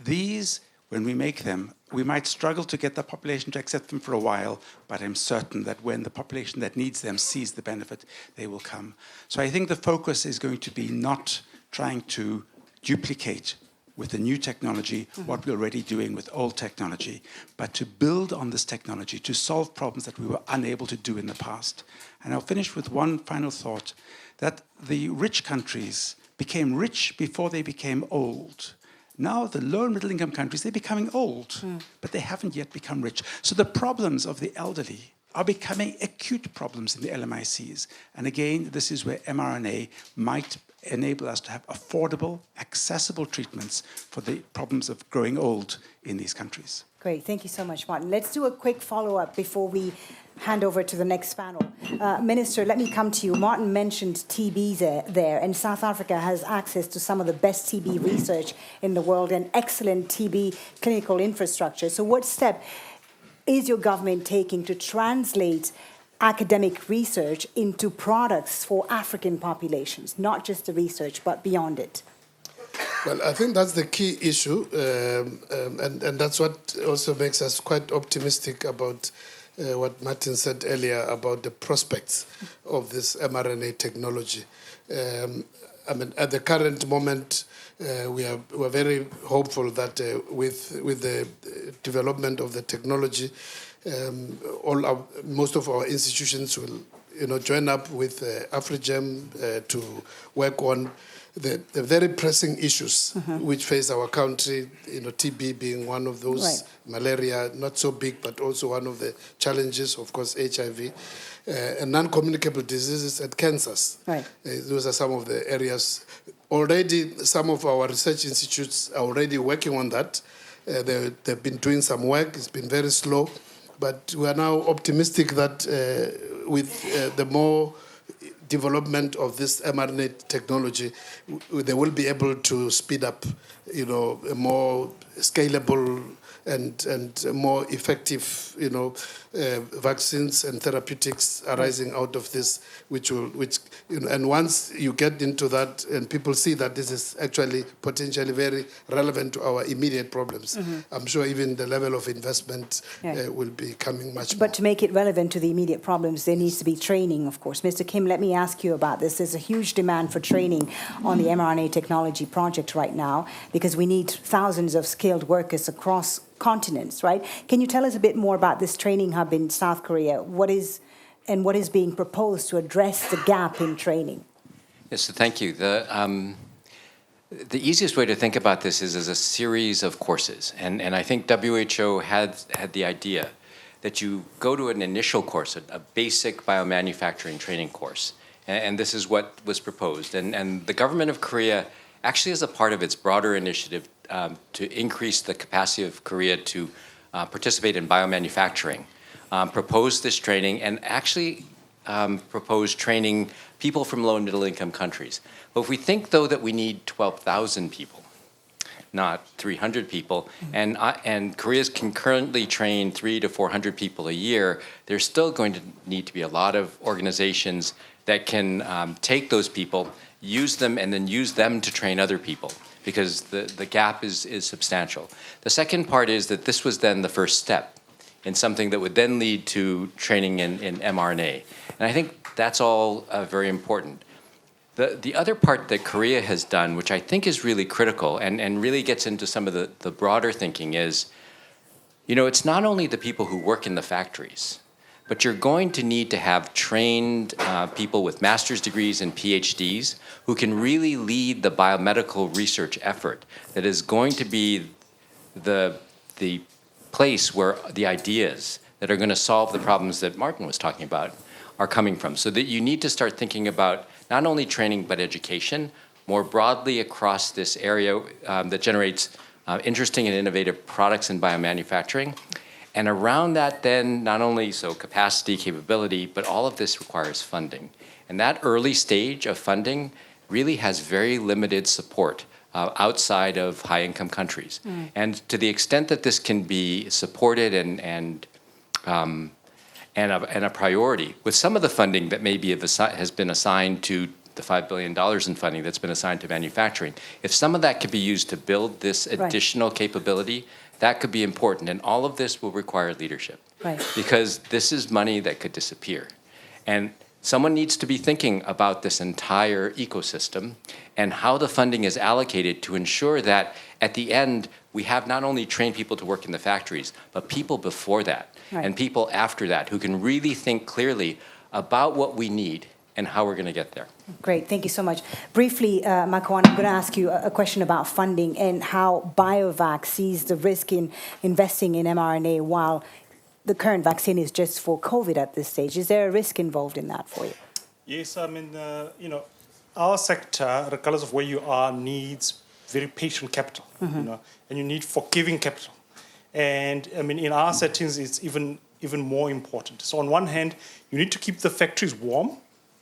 these, when we make them, we might struggle to get the population to accept them for a while, but I'm certain that when the population that needs them sees the benefit, they will come. So I think the focus is going to be not trying to duplicate with the new technology what we're already doing with old technology, but to build on this technology to solve problems that we were unable to do in the past. And I'll finish with one final thought, that the rich countries became rich before they became old. Now the low and middle income countries, they're becoming old, but they haven't yet become rich. So the problems of the elderly are becoming acute problems in the LMICs. And again, this is where mRNA might enable us to have affordable, accessible treatments for the problems of growing old in these countries. Great. Thank you so much, Martin. Let's do a quick follow-up before we hand over to the next panel. Minister, let me come to you. Martin mentioned TB there, and South Africa has access to some of the best TB research in the world and excellent TB clinical infrastructure. So what step is your government taking to translate academic research into products for African populations, not just the research, but beyond it? Well, I think that's the key issue, and that's what also makes us quite optimistic about what Martin said earlier about the prospects of this mRNA technology. I mean, at the current moment, we're very hopeful that with the development of the technology, most of our institutions will, join up with AfriGem to work on the very pressing issues which face our country, TB being one of those, malaria, not so big, but also one of the challenges, of course, HIV, and non-communicable diseases and cancers. Those are some of the areas. Already, some of our research institutes are already working on that. They've been doing some work. It's been very slow, but we are now optimistic that with the more development of this mRNA technology, they will be able to speed up, a more scalable and more effective, vaccines and therapeutics arising out of this, and once you get into that and people see that this is actually potentially very relevant to our immediate problems, I'm sure even the level of investment will be coming much more. But to make it relevant to the immediate problems, there needs to be training, of course. Mr. Kim, let me ask you about this. There's a huge demand for training on the mRNA technology project right now because we need thousands of skilled workers across continents, right? Can you tell us a bit more about this training hub in South Korea? What is being proposed to address the gap in training? Yes, so thank you. The easiest way to think about this is as a series of courses. And I think WHO had the idea that you go to an initial course, a basic biomanufacturing training course. And this is what was proposed. And the government of Korea, actually as a part of its broader initiative to increase the capacity of Korea to participate in biomanufacturing, proposed this training and actually proposed training people from low and middle income countries. But if we think, though, that we need 12,000 people, not 300 people, and Korea's can currently train 300 to 400 people a year, there's still going to need to be a lot of organizations that can take those people, use them, and then use them to train other people, because the gap is substantial. The second part is that this was then the first step in something that would then lead to training in mRNA. And I think that's all very important. The other part that Korea has done, which I think is really critical and really gets into some of the broader thinking is, it's not only the people who work in the factories, but you're going to need to have trained people with master's degrees and PhDs who can really lead the biomedical research effort that is going to be the place where the ideas that are going to solve the problems that Martin was talking about are coming from. So that you need to start thinking about not only training but education more broadly across this area that generates interesting and innovative products in biomanufacturing. And around that then, not only capacity, capability, but all of this requires funding. And that early stage of funding really has very limited support outside of high-income countries. And to the extent that this can be supported and a priority, with some of the funding that maybe has been assigned to the $5 billion in funding that's been assigned to manufacturing, if some of that could be used to build this additional capability, that could be important. And all of this will require leadership. Right. Because this is money that could disappear. And someone needs to be thinking about this entire ecosystem and how the funding is allocated to ensure that at the end, we have not only trained people to work in the factories, but people before that and people after that who can really think clearly about what we need and how we're going to get there. Great, thank you so much. Briefly, Makwan, I'm going to ask you a question about funding and how BioVac sees the risk in investing in mRNA while the current vaccine is just for COVID at this stage. Is there a risk involved in that for you? Yes, I mean, our sector, regardless of where you are, needs very patient capital, and you need forgiving capital. And I mean, in our settings, it's even more important. So on one hand, you need to keep the factories warm,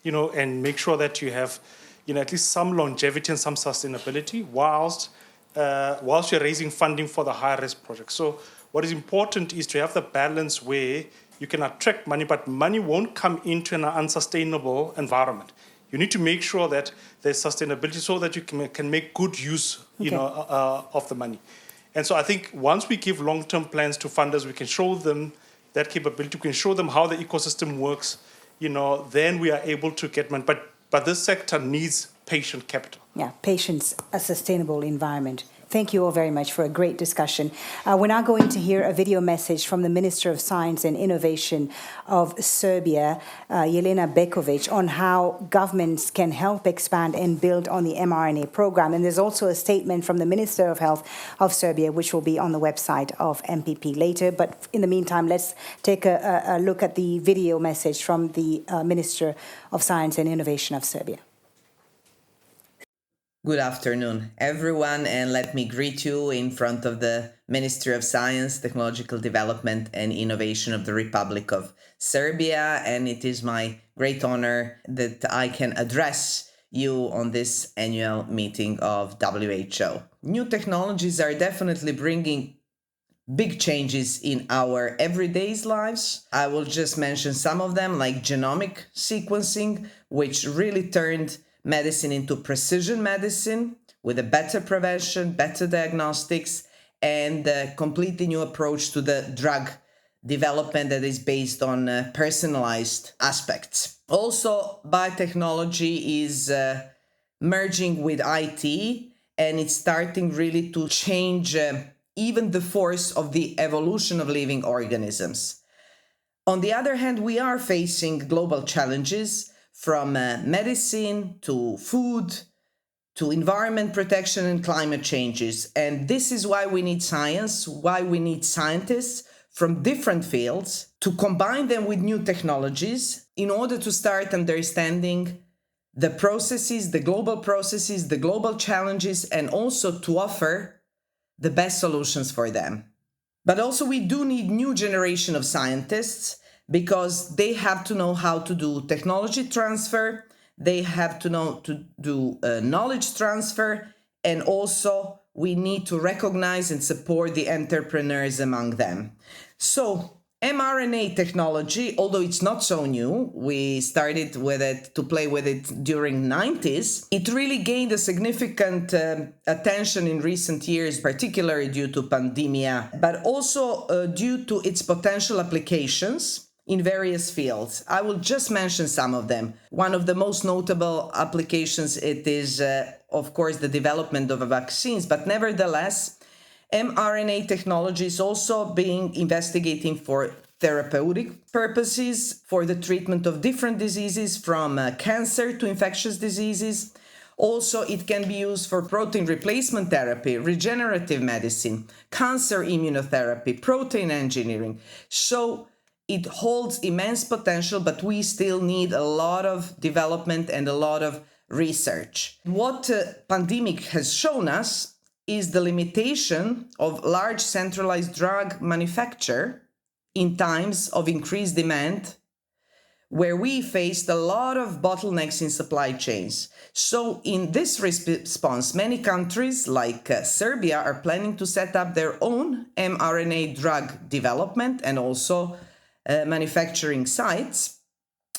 and make sure that you have, at least some longevity and some sustainability whilst you're raising funding for the high-risk projects. So what is important is to have the balance where you can attract money, but money won't come into an unsustainable environment. You need to make sure that there's sustainability so that you can make good use, of the money. And so I think once we give long-term plans to funders, we can show them that capability, we can show them how the ecosystem works, then we are able to get money. But this sector needs patient capital. Yeah, patience, a sustainable environment. Thank you all very much for a great discussion. We're now going to hear a video message from the Minister of Science and Innovation of Serbia, Jelena Bekovic, on how governments can help expand and build on the mRNA program. And there's also a statement from the Minister of Health of Serbia, which will be on the website of MPP later. But in the meantime, let's take a look at the video message from the Minister of Science and Innovation of Serbia. Good afternoon, everyone, and let me greet you in front of the Ministry of Science, Technological Development and Innovation of the Republic of Serbia, and it is my great honor that I can address you on this annual meeting of WHO. New technologies are definitely bringing big changes in our everyday lives. I will just mention some of them, like genomic sequencing, which really turned medicine into precision medicine with a better prevention, better diagnostics, and a completely new approach to the drug development that is based on personalized aspects. Also, biotechnology is merging with IT, and it's starting really to change even the force of the evolution of living organisms. On the other hand, we are facing global challenges from medicine to food to environment protection and climate changes. And this is why we need science, why we need scientists from different fields to combine them with new technologies in order to start understanding the processes, the global challenges, and also to offer the best solutions for them. But also we do need new generation of scientists because they have to know how to do technology transfer, they have to know to do knowledge transfer, and also we need to recognize and support the entrepreneurs among them. So mRNA technology, although it's not so new, we started with it to play with it during 90s, it really gained a significant attention in recent years, particularly due to pandemia, but also due to its potential applications in various fields. I will just mention some of them. One of the most notable applications, it is, of course, the development of vaccines, but nevertheless, mRNA technology is also being investigated for therapeutic purposes, for the treatment of different diseases from cancer to infectious diseases. Also, it can be used for protein replacement therapy, regenerative medicine, cancer immunotherapy, protein engineering. So it holds immense potential, but we still need a lot of development and a lot of research. What pandemic has shown us is the limitation of large centralized drug manufacture in times of increased demand, where we faced a lot of bottlenecks in supply chains. So in this response, many countries like Serbia are planning to set up their own mRNA drug development and also manufacturing sites.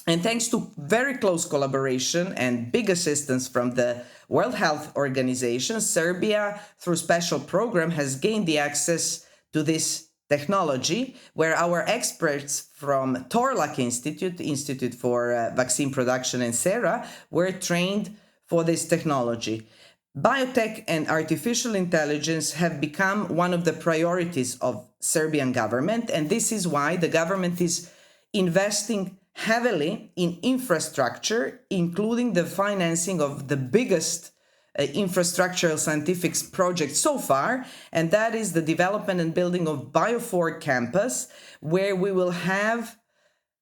And thanks to very close collaboration and big assistance from the World Health Organization, Serbia, through special program, has gained the access to this technology, where our experts from Torlak Institute for Vaccine Production, and SERA were trained for this technology. Biotech and artificial intelligence have become one of the priorities of Serbian government, and this is why the government is investing heavily in infrastructure, including the financing of the biggest infrastructural scientific project so far, and that is the development and building of Bio4 campus, where we will have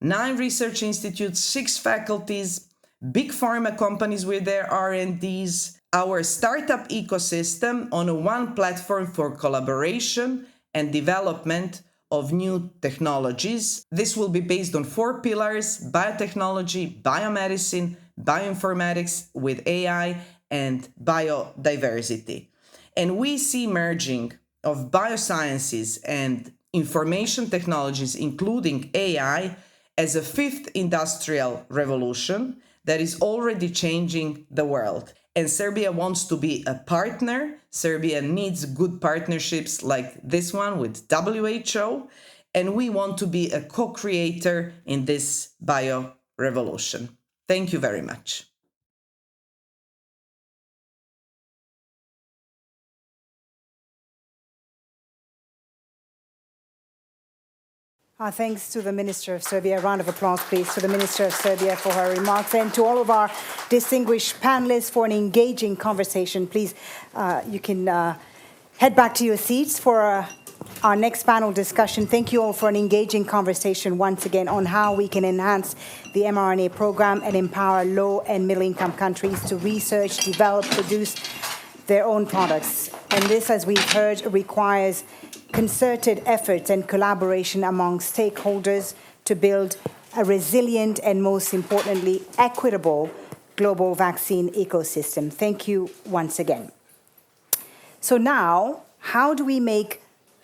9 research institutes, 6 faculties, big pharma companies with their R&Ds, our startup ecosystem on a one platform for collaboration and development of new technologies. This will be based on 4 pillars: biotechnology, biomedicine, bioinformatics with AI, and biodiversity. And we see merging of biosciences and information technologies, including AI, as a 5th industrial revolution that is already changing the world. And Serbia wants to be a partner. Serbia needs good partnerships like this one with WHO. And we want to be a co-creator in this bio-revolution. Thank you very much. Our thanks to the Minister of Serbia. A round of applause, please, to the Minister of Serbia for her remarks, and to all of our distinguished panelists for an engaging conversation. Please, you can head back to your seats for our next panel discussion. Thank you all for an engaging conversation once again on how we can enhance the mRNA program and empower low and middle-income countries to research, develop, produce their own products. And this, as we've heard, requires concerted efforts and collaboration among stakeholders to build a resilient and, most importantly, equitable global vaccine ecosystem. Thank you once again. So now, how do we make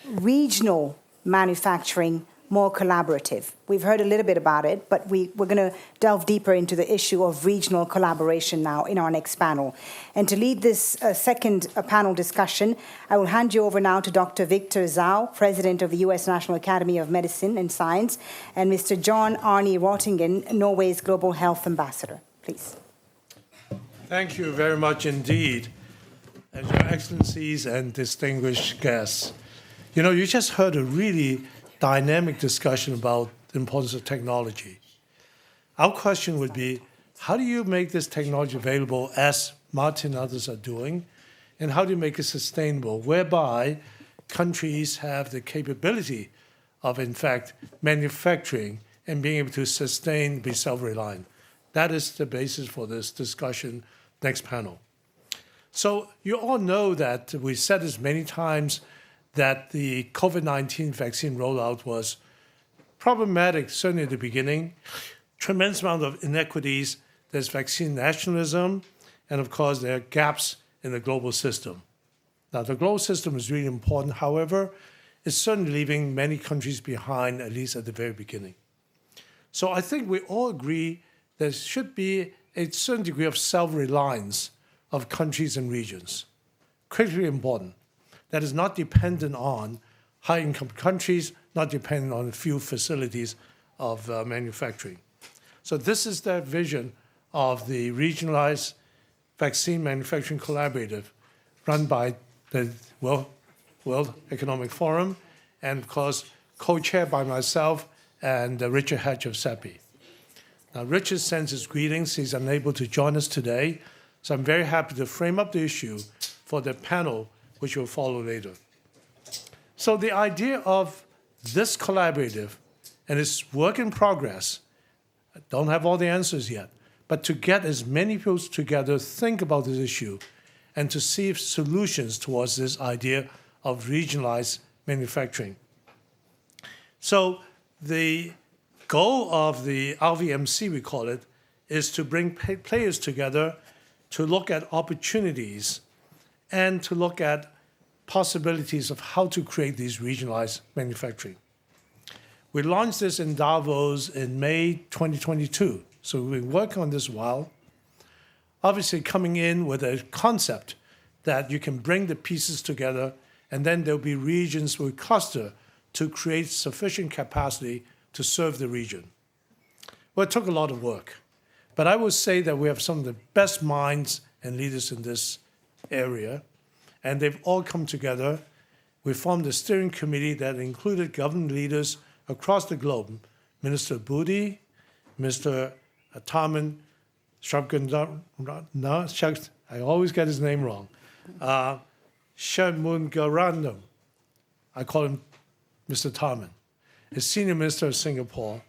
regional manufacturing more collaborative? We've heard a little bit about it, but we're going to delve deeper into the issue of regional collaboration now in our next panel. And to lead this second panel discussion, I will hand you over now to Dr. Victor Zhao, President of the U.S. National Academy of Medicine and Science, and Mr. John Arne Rottingen, Norway's Global Health Ambassador. Please. Thank you very much indeed, and Your Excellencies and distinguished guests. You know, you just heard a really dynamic discussion about the importance of technology. Our question would be, how do you make this technology available, as Martin and others are doing, and how do you make it sustainable, whereby countries have the capability of, in fact, manufacturing and being able to sustain, be self-reliant? That is the basis for this discussion, next panel. So you all know that we said this many times, that the COVID-19 vaccine rollout was problematic, certainly at the beginning. Tremendous amount of inequities. There's vaccine nationalism, and of course, there are gaps in the global system. Now, the global system is really important. However, it's certainly leaving many countries behind, at least at the very beginning. So I think we all agree there should be a certain degree of self-reliance of countries and regions. Critically important. That is not dependent on high-income countries, not dependent on a few facilities of manufacturing. So this is the vision of the Regionalized Vaccine Manufacturing Collaborative run by the World Economic Forum and, of course, co-chaired by myself and Richard Hatch of CEPI. Now, Richard sends his greetings. He's unable to join us today, so I'm very happy to frame up the issue for the panel which will follow later. So the idea of this collaborative, and it's work in progress, I don't have all the answers yet, but to get as many people together, think about this issue, and to see solutions towards this idea of regionalized manufacturing. So the goal of the RVMC, we call it, is to bring players together to look at opportunities and to look at possibilities of how to create these regionalized manufacturing. We launched this in Davos in May 2022, so we've been working on this a while. Obviously coming in with a concept that you can bring the pieces together and then there'll be regions with cluster to create sufficient capacity to serve the region. Well, it took a lot of work, but I would say that we have some of the best minds and leaders in this area, and they've all come together. We formed a steering committee that included government leaders across the globe, Minister Budi, Mr. Tarman Shamgundaram, I always get his name wrong, Shamgundaram, I call him Mr. Tarman, is Senior Minister of Singapore,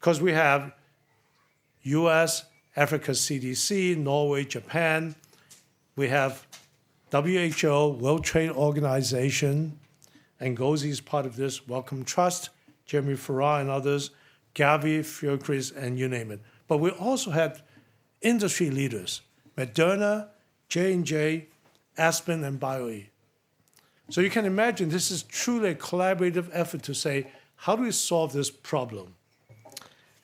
because we have US, Africa CDC, Norway, Japan, we have WHO, World Trade Organization, Ngozi is part of this, Wellcome Trust, Jeremy Farrar and others, Gavi, Fiocris, and you name it. But we also had industry leaders, Moderna, J&J, Aspen, and BioE. So you can imagine this is truly a collaborative effort to say, how do we solve this problem?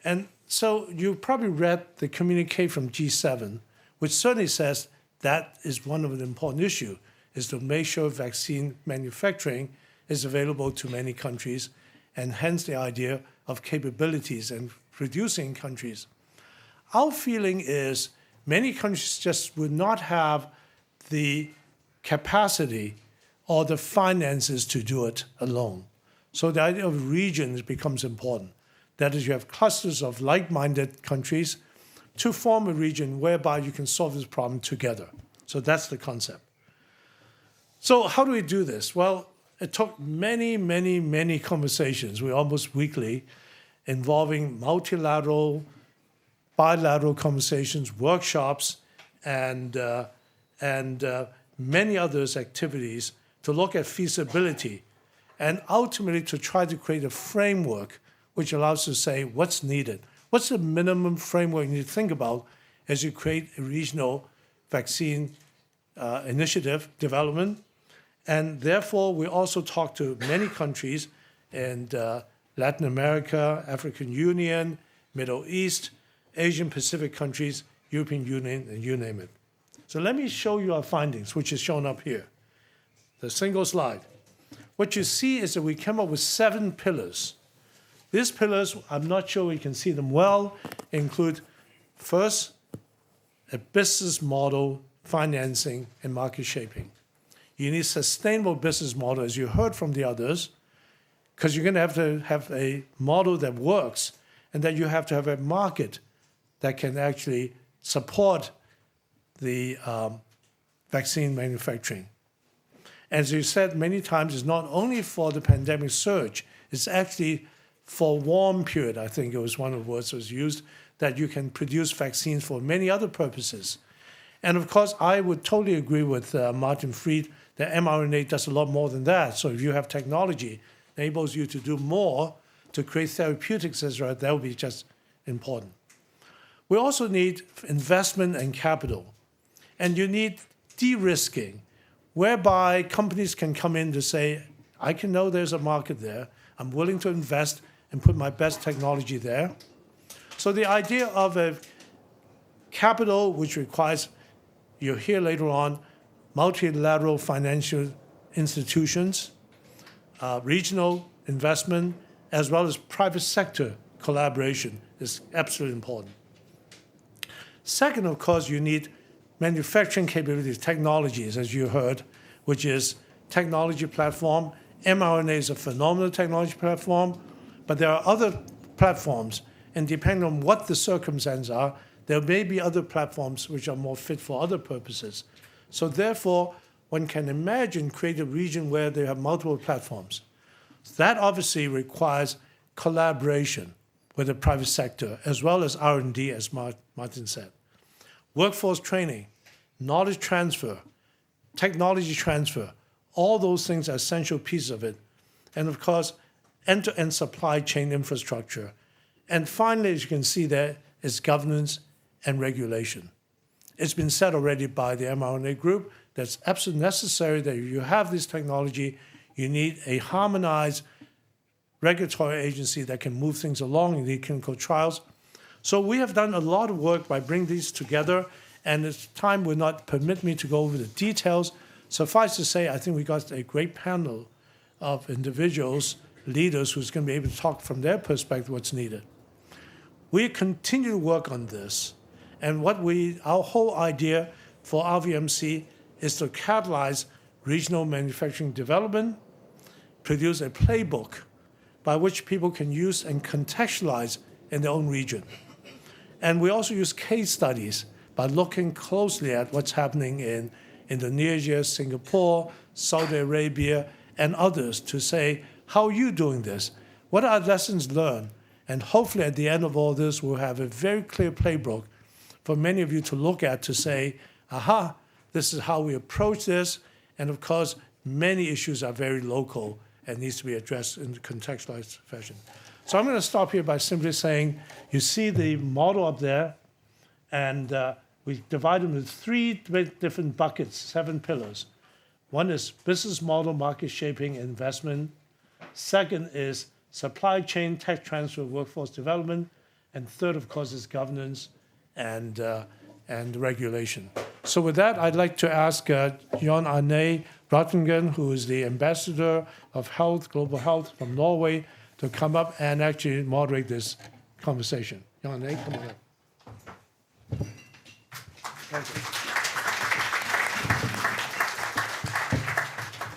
And so you probably read the communique from G7, which certainly says that is one of the important issues, is to make sure vaccine manufacturing is available to many countries, and hence the idea of capabilities and producing countries. Our feeling is many countries just would not have the capacity or the finances to do it alone. So the idea of regions becomes important. That is, you have clusters of like-minded countries to form a region whereby you can solve this problem together. So that's the concept. So how do we do this? Well, it took many, many, many conversations, almost weekly, involving multilateral, bilateral conversations, workshops, and many others activities to look at feasibility and ultimately to try to create a framework which allows us to say what's needed. What's the minimum framework you need to think about, as you create a regional vaccine initiative development. And therefore, we also talk to many countries in Latin America, African Union, Middle East, Asian Pacific countries, European Union, and you name it. So let me show you our findings, which is shown up here. The single slide. What you see is that we came up with 7 pillars. These pillars, I'm not sure you can see them well, include first, a business model, financing, and market shaping. You need sustainable business model, as you heard from the others, because you're going to have a model that works, and that you have to have a market that can actually support the vaccine manufacturing. As you said many times, it's not only for the pandemic surge, it's actually for warm period, I think it was one of the words that was used, that you can produce vaccines for many other purposes. And of course, I would totally agree with Martin Fried that mRNA does a lot more than that. So if you have technology that enables you to do more to create therapeutics, etc., that would be just important. We also need investment and capital. And you need de-risking, whereby companies can come in to say, I can know there's a market there. I'm willing to invest and put my best technology there. So the idea of a capital which requires, you'll hear later on, multilateral financial institutions, regional investment, as well as private sector collaboration is absolutely important. Second, of course, you need manufacturing capabilities, technologies, as you heard, which is technology platform. mRNA is a phenomenal technology platform, but there are other platforms, and depending on what the circumstances are, there may be other platforms which are more fit for other purposes. So therefore, one can imagine create a region where they have multiple platforms. That obviously requires collaboration with the private sector, as well as R&D, as Martin said. Workforce training, knowledge transfer, technology transfer, all those things are essential pieces of it. And of course, end-to-end supply chain infrastructure. And finally, as you can see there, is governance and regulation. It's been said already by the mRNA group that it's absolutely necessary that if you have this technology, you need a harmonized regulatory agency that can move things along. You need clinical trials. So we have done a lot of work by bringing these together, and this time will not permit me to go over the details. Suffice to say, I think we got a great panel of individuals, leaders, who's going to be able to talk from their perspective what's needed. We continue to work on this, and our whole idea for RVMC is to catalyze regional manufacturing development, produce a playbook by which people can use and contextualize in their own region. And we also use case studies by looking closely at what's happening in Indonesia, Singapore, Saudi Arabia, and others to say, how are you doing this? What are lessons learned? And hopefully at the end of all this, we'll have a very clear playbook for many of you to look at to say, aha, this is how we approach this. And of course, many issues are very local and needs to be addressed in a contextualized fashion. So I'm going to stop here by simply saying, you see the model up there, and we divide them into 3 different buckets, 7 pillars. One is business model, market shaping, investment. Second is supply chain, tech transfer, workforce development. And third, of course, is governance and regulation. So with that, I'd like to ask Jon Arne Rottingen, who is the ambassador of health, global health from Norway, to come up and actually moderate this conversation. Jon Arne, come on up. Thank you.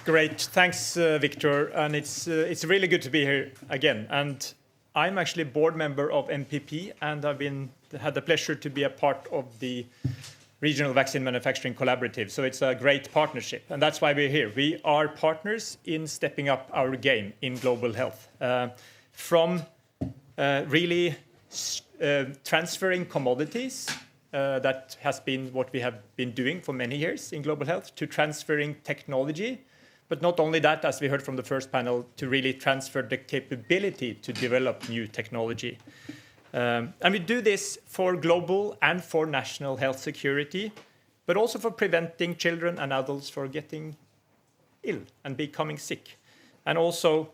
Great, thanks, Victor. And it's really good to be here again. And I'm actually a board member of MPP, and I've had the pleasure to be a part of the Regional Vaccine Manufacturing Collaborative. So it's a great partnership, and that's why we're here. We are partners in stepping up our game in global health, from really transferring commodities. That has been what we have been doing for many years in global health, to transferring technology. But not only that, as we heard from the first panel, to really transfer the capability to develop new technology. And we do this for global and for national health security, but also for preventing children and adults from getting ill and becoming sick. And also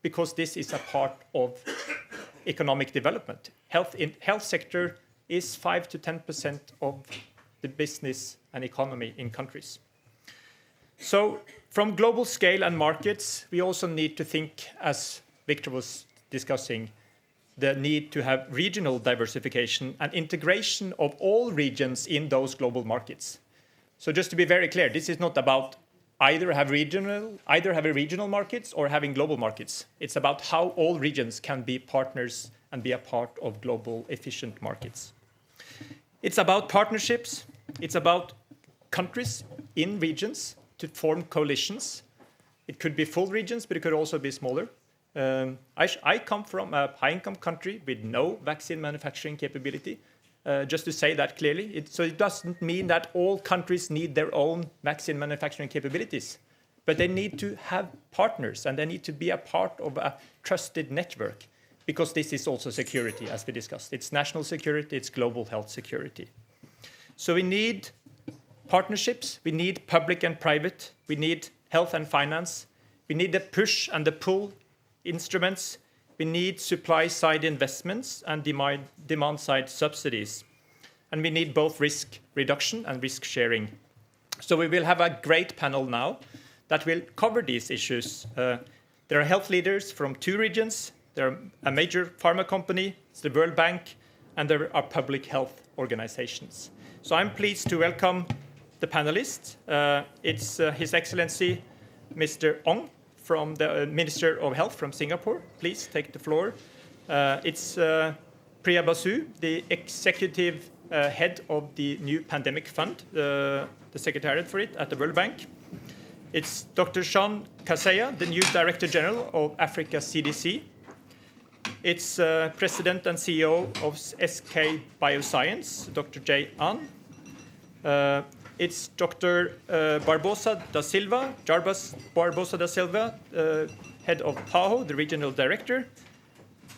because this is a part of economic development. Health sector is 5 to 10% of the business and economy in countries. So from global scale and markets, we also need to think, as Victor was discussing, the need to have regional diversification and integration of all regions in those global markets. So just to be very clear, this is not about either having regional markets or having global markets. It's about how all regions can be partners and be a part of global efficient markets. It's about partnerships. It's about countries in regions to form coalitions. It could be full regions, but it could also be smaller. I come from a high-income country with no vaccine manufacturing capability, just to say that clearly. So it doesn't mean that all countries need their own vaccine manufacturing capabilities, but they need to have partners and they need to be a part of a trusted network, because this is also security, as we discussed. It's national security, it's global health security. So we need partnerships, we need public and private, we need health and finance, we need the push and the pull instruments, we need supply-side investments and demand-side subsidies. And we need both risk reduction and risk sharing. So we will have a great panel now that will cover these issues. There are health leaders from 2 regions. There are a major pharma company, it's the World Bank, and there are public health organizations. So I'm pleased to welcome the panelists. It's His Excellency Mr. Ong, from the Minister of Health from Singapore. Please take the floor. It's Priya Basu, the executive head of the new pandemic fund, the secretariat for it at the World Bank. It's Dr. Sean Kaseya, the new Director General of Africa CDC. It's President and CEO of SK Bioscience, Dr. Jay An. It's Dr. Barbosa da Silva, Jarbas Barbosa da Silva, head of PAHO, the regional director.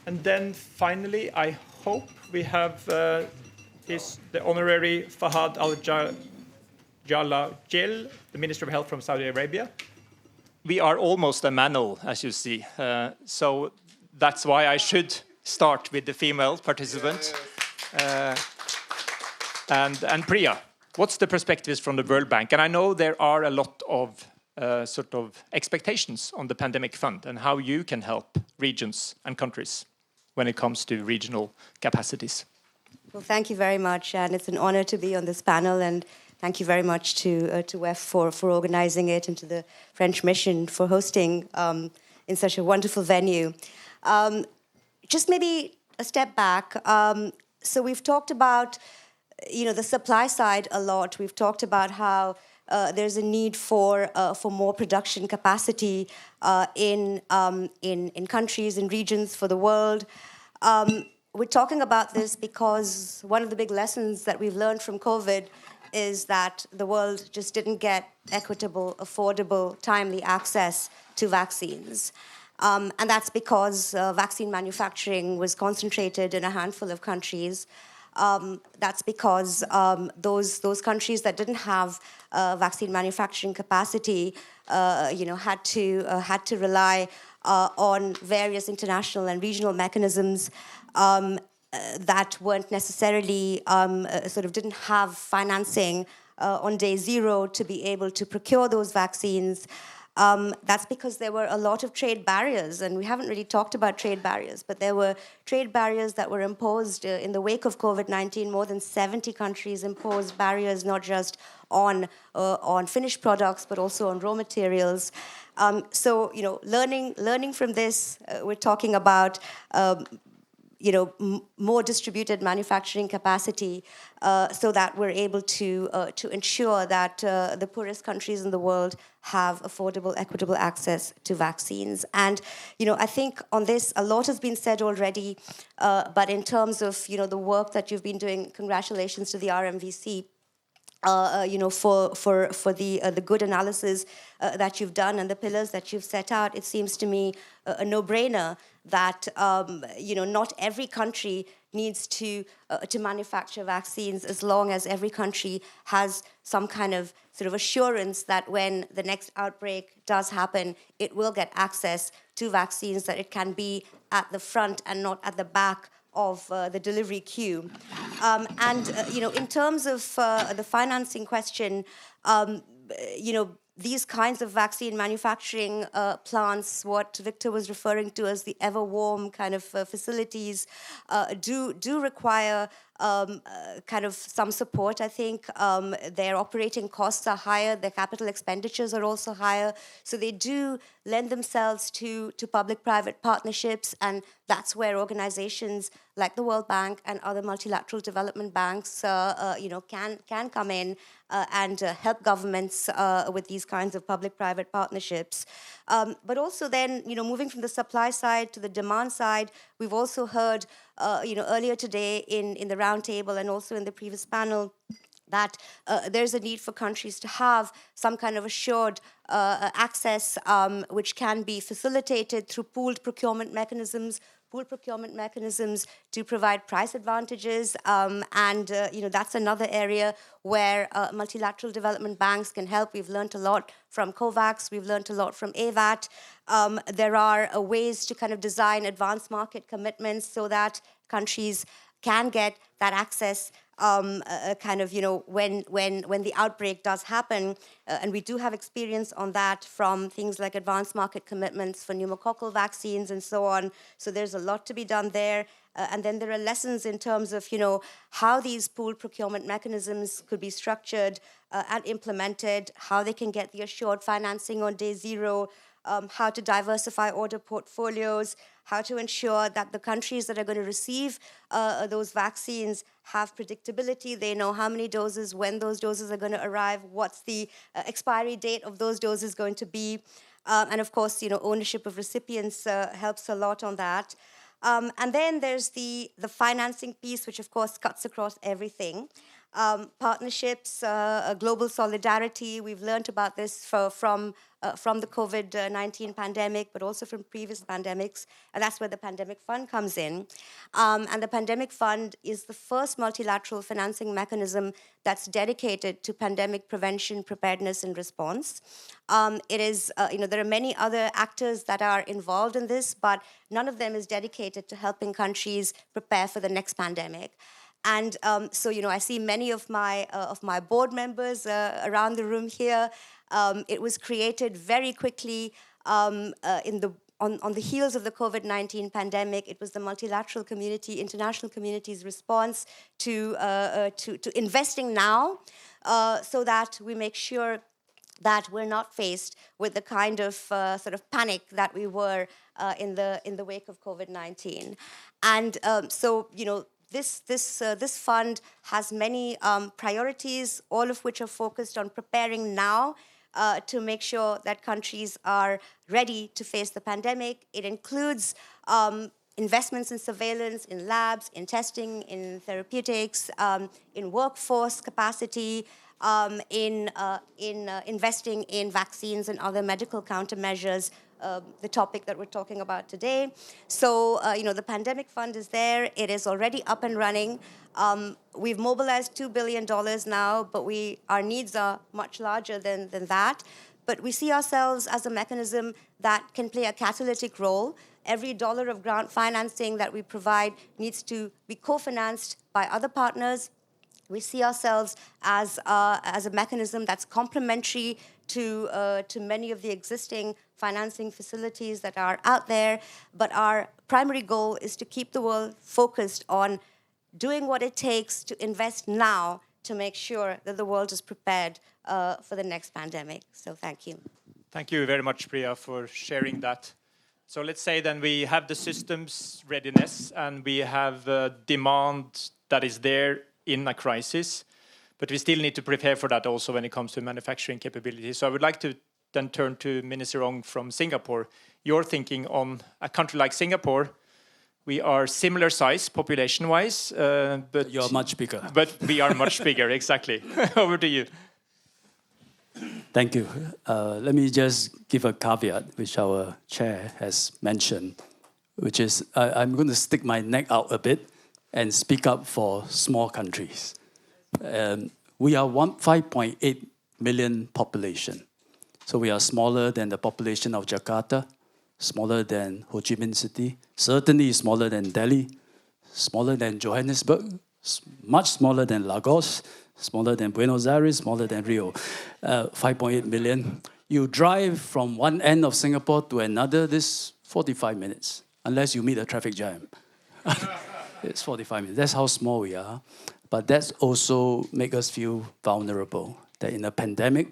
And then finally, I hope we have the honorary Fahad Al-Jalajel, the Minister of Health from Saudi Arabia. We are almost a manel, as you see. So that's why I should start with the female participant. And Priya. What's the perspectives from the World Bank? And I know there are a lot of sort of expectations on the pandemic fund and how you can help regions and countries when it comes to regional capacities. Well, thank you very much, and it's an honor to be on this panel, and thank you very much to WEF for organizing it, and to the French Mission for hosting in such a wonderful venue. Just maybe a step back. So we've talked about the supply side a lot. We've talked about how there's a need for more production capacity in countries, in regions, for the world. We're talking about this because one of the big lessons that we've learned from COVID is that the world just didn't get equitable, affordable, timely access to vaccines. And that's because vaccine manufacturing was concentrated in a handful of countries. That's because those countries that didn't have vaccine manufacturing capacity, had to rely on various international and regional mechanisms that weren't necessarily didn't have financing on day zero to be able to procure those vaccines. That's because there were a lot of trade barriers, and we haven't really talked about trade barriers, but there were trade barriers that were imposed in the wake of COVID-19. More than 70 countries imposed barriers, not just on finished products, but also on raw materials. So, learning from this, we're talking about more distributed manufacturing capacity so that we're able to ensure that the poorest countries in the world have affordable, equitable access to vaccines. And, I think on this, a lot has been said already, but in terms of, the work that you've been doing, congratulations to the RMVC. For the good analysis that you've done and the pillars that you've set out. It seems to me a no-brainer that not every country needs to manufacture vaccines as long as every country has some kind of sort of assurance that when the next outbreak does happen, it will get access to vaccines, that it can be at the front and not at the back of the delivery queue. In terms of the financing question, these kinds of vaccine manufacturing plants, what Victor was referring to as the ever-warm kind of facilities, do require kind of some support, I think. Their operating costs are higher, their capital expenditures are also higher, so they do lend themselves to public-private partnerships, and that's where organizations like the World Bank and other multilateral development banks can come in and help governments with these kinds of public-private partnerships. But also then, moving from the supply side to the demand side, we've also heard, earlier today in the roundtable and also in the previous panel, that there's a need for countries to have some kind of assured access, which can be facilitated through pooled procurement mechanisms to provide price advantages. That's another area where multilateral development banks can help. We've learned a lot from COVAX. We've learned a lot from AVAT. There are ways to kind of design advanced market commitments so that countries can get that access when the outbreak does happen. And we do have experience on that from things like advanced market commitments for pneumococcal vaccines and so on. So there's a lot to be done there. And then there are lessons in terms of, how these pooled procurement mechanisms could be structured and implemented, how they can get the assured financing on day zero, how to diversify order portfolios, how to ensure that the countries that are going to receive those vaccines have predictability. They know how many doses, when those doses are going to arrive, what's the expiry date of those doses going to be. And of course, ownership of recipients helps a lot on that. And then there's the financing piece, which of course cuts across everything. Partnerships, global solidarity. We've learned about this from the COVID-19 pandemic, but also from previous pandemics, and that's where the Pandemic Fund comes in. And the Pandemic Fund is the first multilateral financing mechanism that's dedicated to pandemic prevention, preparedness, and response. It is, there are many other actors that are involved in this, but none of them is dedicated to helping countries prepare for the next pandemic. And I see many of my board members around the room here. It was created very quickly on the heels of the COVID-19 pandemic. It was the multilateral community, international community's response to investing now, so that we make sure that we're not faced with the kind of sort of panic that we were in the wake of COVID-19. And this fund has many priorities, all of which are focused on preparing now to make sure that countries are ready to face the pandemic. It includes investments in surveillance, in labs, in testing, in therapeutics, in workforce capacity, in investing in vaccines and other medical countermeasures, the topic that we're talking about today. So, the Pandemic Fund is there. It is already up and running. We've mobilized $2 billion now, but our needs are much larger than that. But we see ourselves as a mechanism that can play a catalytic role. Every dollar of grant financing that we provide needs to be co-financed by other partners. We see ourselves as a mechanism that's complementary to many of the existing financing facilities that are out there. But our primary goal is to keep the world focused on doing what it takes to invest now to make sure that the world is prepared for the next pandemic. So thank you. Thank you very much, Priya, for sharing that. So let's say then we have the systems readiness and we have demand that is there in a crisis, but we still need to prepare for that also when it comes to manufacturing capability. So I would like to then turn to Minister Ong from Singapore. Your thinking on a country like Singapore. We are similar size population-wise, but you're much bigger. But we are much bigger, exactly. Over to you. Thank you. Let me just give a caveat, which our chair has mentioned, which is I'm going to stick my neck out a bit and speak up for small countries. We are 5.8 million population. So we are smaller than the population of Jakarta, smaller than Ho Chi Minh City, certainly smaller than Delhi, smaller than Johannesburg, much smaller than Lagos, smaller than Buenos Aires, smaller than Rio. 5.8 million. You drive from one end of Singapore to another, this 45 minutes, unless you meet a traffic jam. It's 45 minutes. That's how small we are. But that's also make us feel vulnerable, that in a pandemic,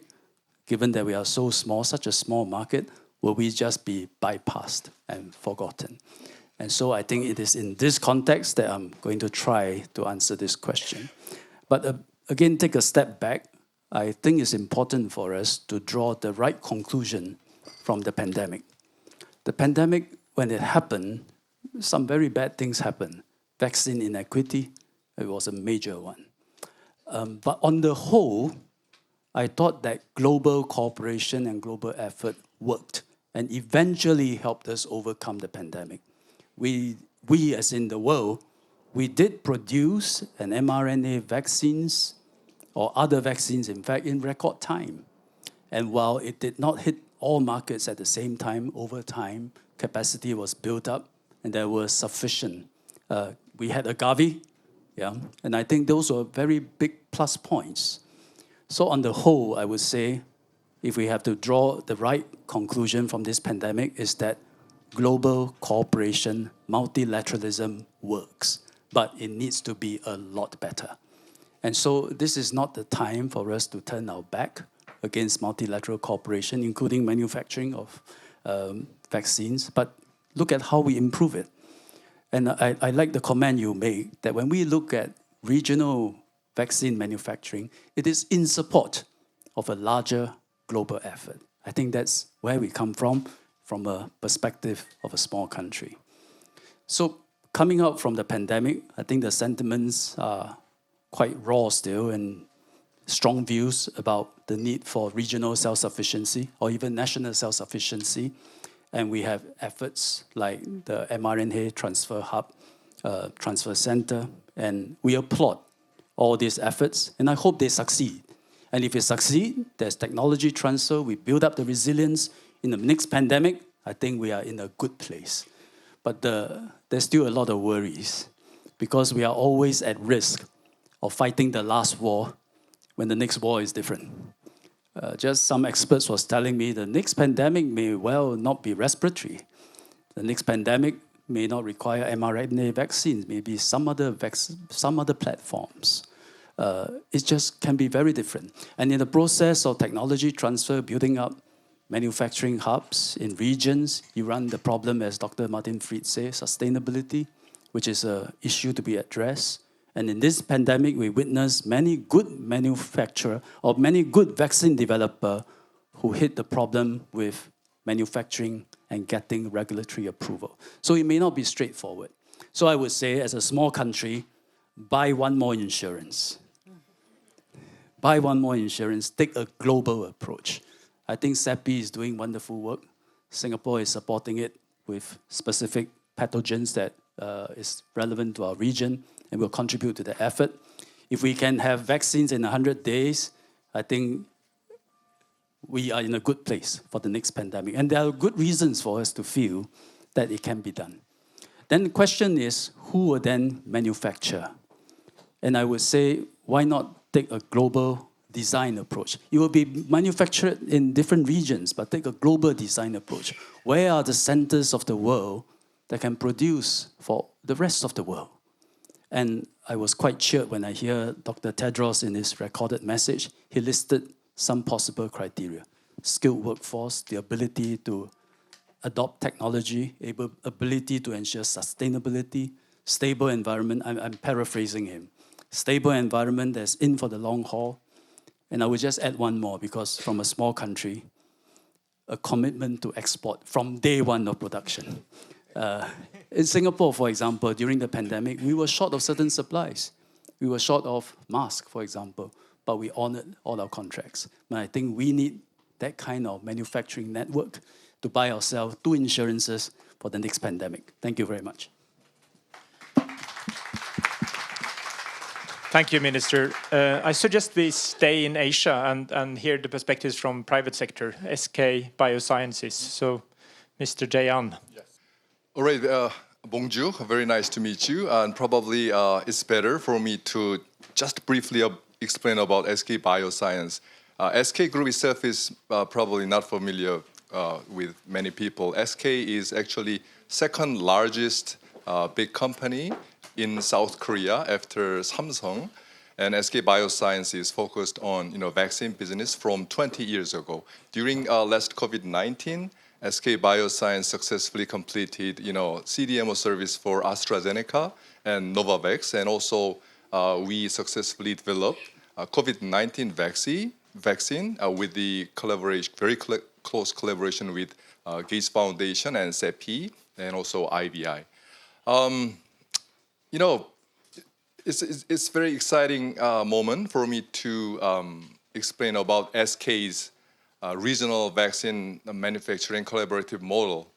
given that we are so small, such a small market, will we just be bypassed and forgotten? And so I think it is in this context that I'm going to try to answer this question. But again, take a step back. I think it's important for us to draw the right conclusion from the pandemic. The pandemic, when it happened, some very bad things happened. Vaccine inequity, it was a major one. But on the whole, I thought that global cooperation and global effort worked and eventually helped us overcome the pandemic. We as in the world, we did produce an mRNA vaccines or other vaccines, in fact, in record time. And while it did not hit all markets at the same time, over time, capacity was built up and there was sufficient. We had Gavi, and I think those were very big plus points. So on the whole, I would say, if we have to draw the right conclusion from this pandemic, is that global cooperation, multilateralism works, but it needs to be a lot better. And so this is not the time for us to turn our back against multilateral cooperation, including manufacturing of vaccines, but look at how we improve it. And I like the comment you made that when we look at regional vaccine manufacturing, it is in support of a larger global effort. I think that's where we come from a perspective of a small country. So coming out from the pandemic, I think the sentiments are quite raw still and strong views about the need for regional self-sufficiency or even national self-sufficiency. And we have efforts like the mRNA transfer hub, transfer center, and we applaud all these efforts, and I hope they succeed. And if it succeeds, there's technology transfer, we build up the resilience. In the next pandemic, I think we are in a good place. But there's still a lot of worries because we are always at risk of fighting the last war when the next war is different. Just some experts was telling me the next pandemic may well not be respiratory. The next pandemic may not require mRNA vaccines, maybe some other platforms. It just can be very different. And in the process of technology transfer, building up manufacturing hubs in regions, you run the problem, as Dr. Martin Fried says, sustainability, which is an issue to be addressed. And in this pandemic, we witnessed many good manufacturers or many good vaccine developers who hit the problem with manufacturing and getting regulatory approval. So it may not be straightforward. So I would say, as a small country, buy one more insurance. Buy one more insurance, take a global approach. I think CEPI is doing wonderful work. Singapore is supporting it with specific pathogens that is relevant to our region and will contribute to the effort. If we can have vaccines in 100 days, I think we are in a good place for the next pandemic. And there are good reasons for us to feel that it can be done. Then the question is, who will then manufacture? And I would say, why not take a global design approach? It will be manufactured in different regions, but take a global design approach. Where are the centers of the world that can produce for the rest of the world? And I was quite cheered when I hear Dr. Tedros in his recorded message. He listed some possible criteria. Skilled workforce, the ability to adopt technology, ability to ensure sustainability, stable environment. I'm paraphrasing him. Stable environment that's in for the long haul. And I will just add one more, because from a small country, a commitment to export from day one of production. In Singapore, for example, during the pandemic, we were short of certain supplies. We were short of masks, for example, but we honored all our contracts. And I think we need that kind of manufacturing network to buy ourselves 2 insurances for the next pandemic. Thank you very much. Thank you, Minister. I suggest we stay in Asia and hear the perspectives from private sector, SK Biosciences. So, Mr. Jayan. All right, bonjour, very nice to meet you. And probably it's better for me to just briefly explain about SK Bioscience. SK Group itself is probably not familiar with many people. SK is actually second largest big company in South Korea after Samsung. And SK Bioscience is focused on vaccine business from 20 years ago. During last COVID-19, SK Bioscience successfully completed CDMO service for AstraZeneca and Novavax, and also we successfully developed a COVID-19 vaccine with the very close collaboration with Gates Foundation and CEPI, and also IVI. It's very exciting moment for me to explain about SK's regional vaccine manufacturing collaborative model,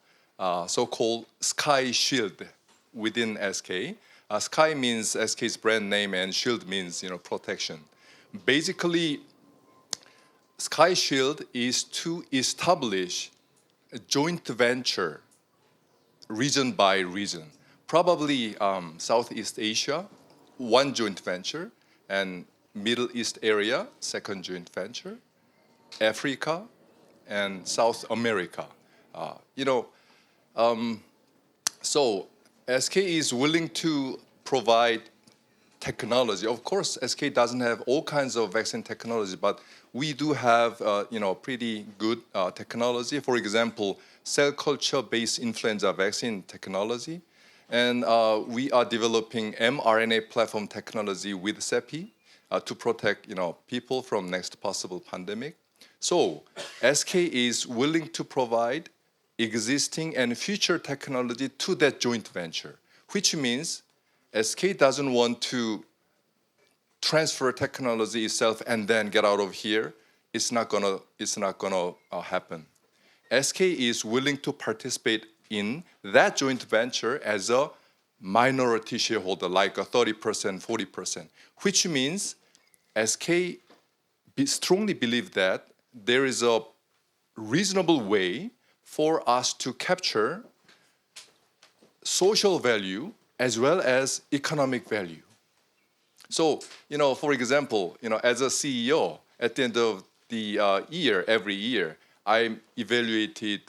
so-called Sky Shield within SK. Sky means SK's brand name, and Shield means protection. Basically, Sky Shield is to establish a joint venture, region by region. Probably Southeast Asia, one joint venture, and Middle East area, second joint venture, Africa, and South America. So SK is willing to provide technology. Of course, SK doesn't have all kinds of vaccine technology, but we do have pretty good technology. For example, cell culture-based influenza vaccine technology. And we are developing mRNA platform technology with CEPI to protect people from next possible pandemic. So SK is willing to provide existing and future technology to that joint venture, which means SK doesn't want to transfer technology itself and then get out of here. It's not gonna happen. SK is willing to participate in that joint venture as a minority shareholder, like a 30%, 40%, which means SK strongly believe that there is a reasonable way for us to capture social value as well as economic value. So, for example, as a CEO, at the end of the year, every year, I'm evaluated,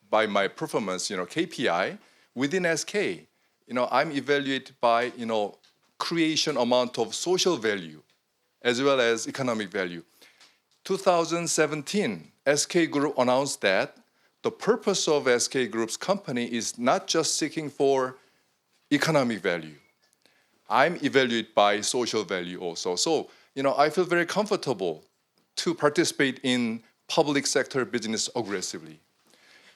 by my performance, KPI within SK. I'm evaluated by, creation amount of social value as well as economic value. 2017, SK Group announced that the purpose of SK Group's company is not just seeking for economic value. I'm evaluated by social value also. So, I feel very comfortable to participate in public sector business aggressively.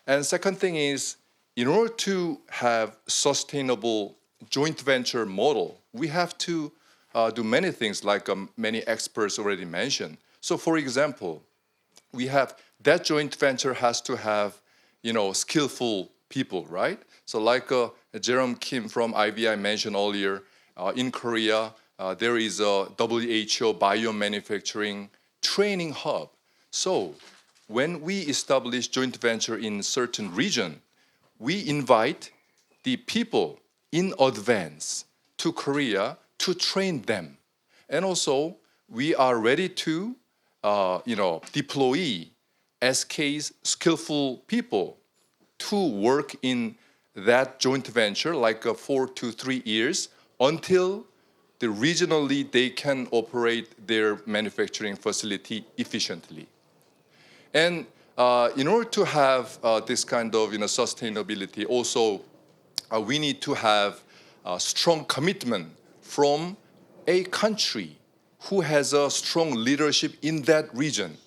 And second thing is, in order to have sustainable joint venture model, we have to do many things like many experts already mentioned. So for example, we have that joint venture has to have, skillful people, right? So like Jerome Kim from IVI mentioned earlier, in Korea, there is a WHO biomanufacturing training hub. So when we establish joint venture in certain region, we invite the people in advance to Korea to train them. And also, we are ready to deploy SK's skillful people to work in that joint venture like 4 to 3 years until regionally they can operate their manufacturing facility efficiently. And in order to have this kind of sustainability, also we need to have a strong commitment from a country who has a strong leadership in that region.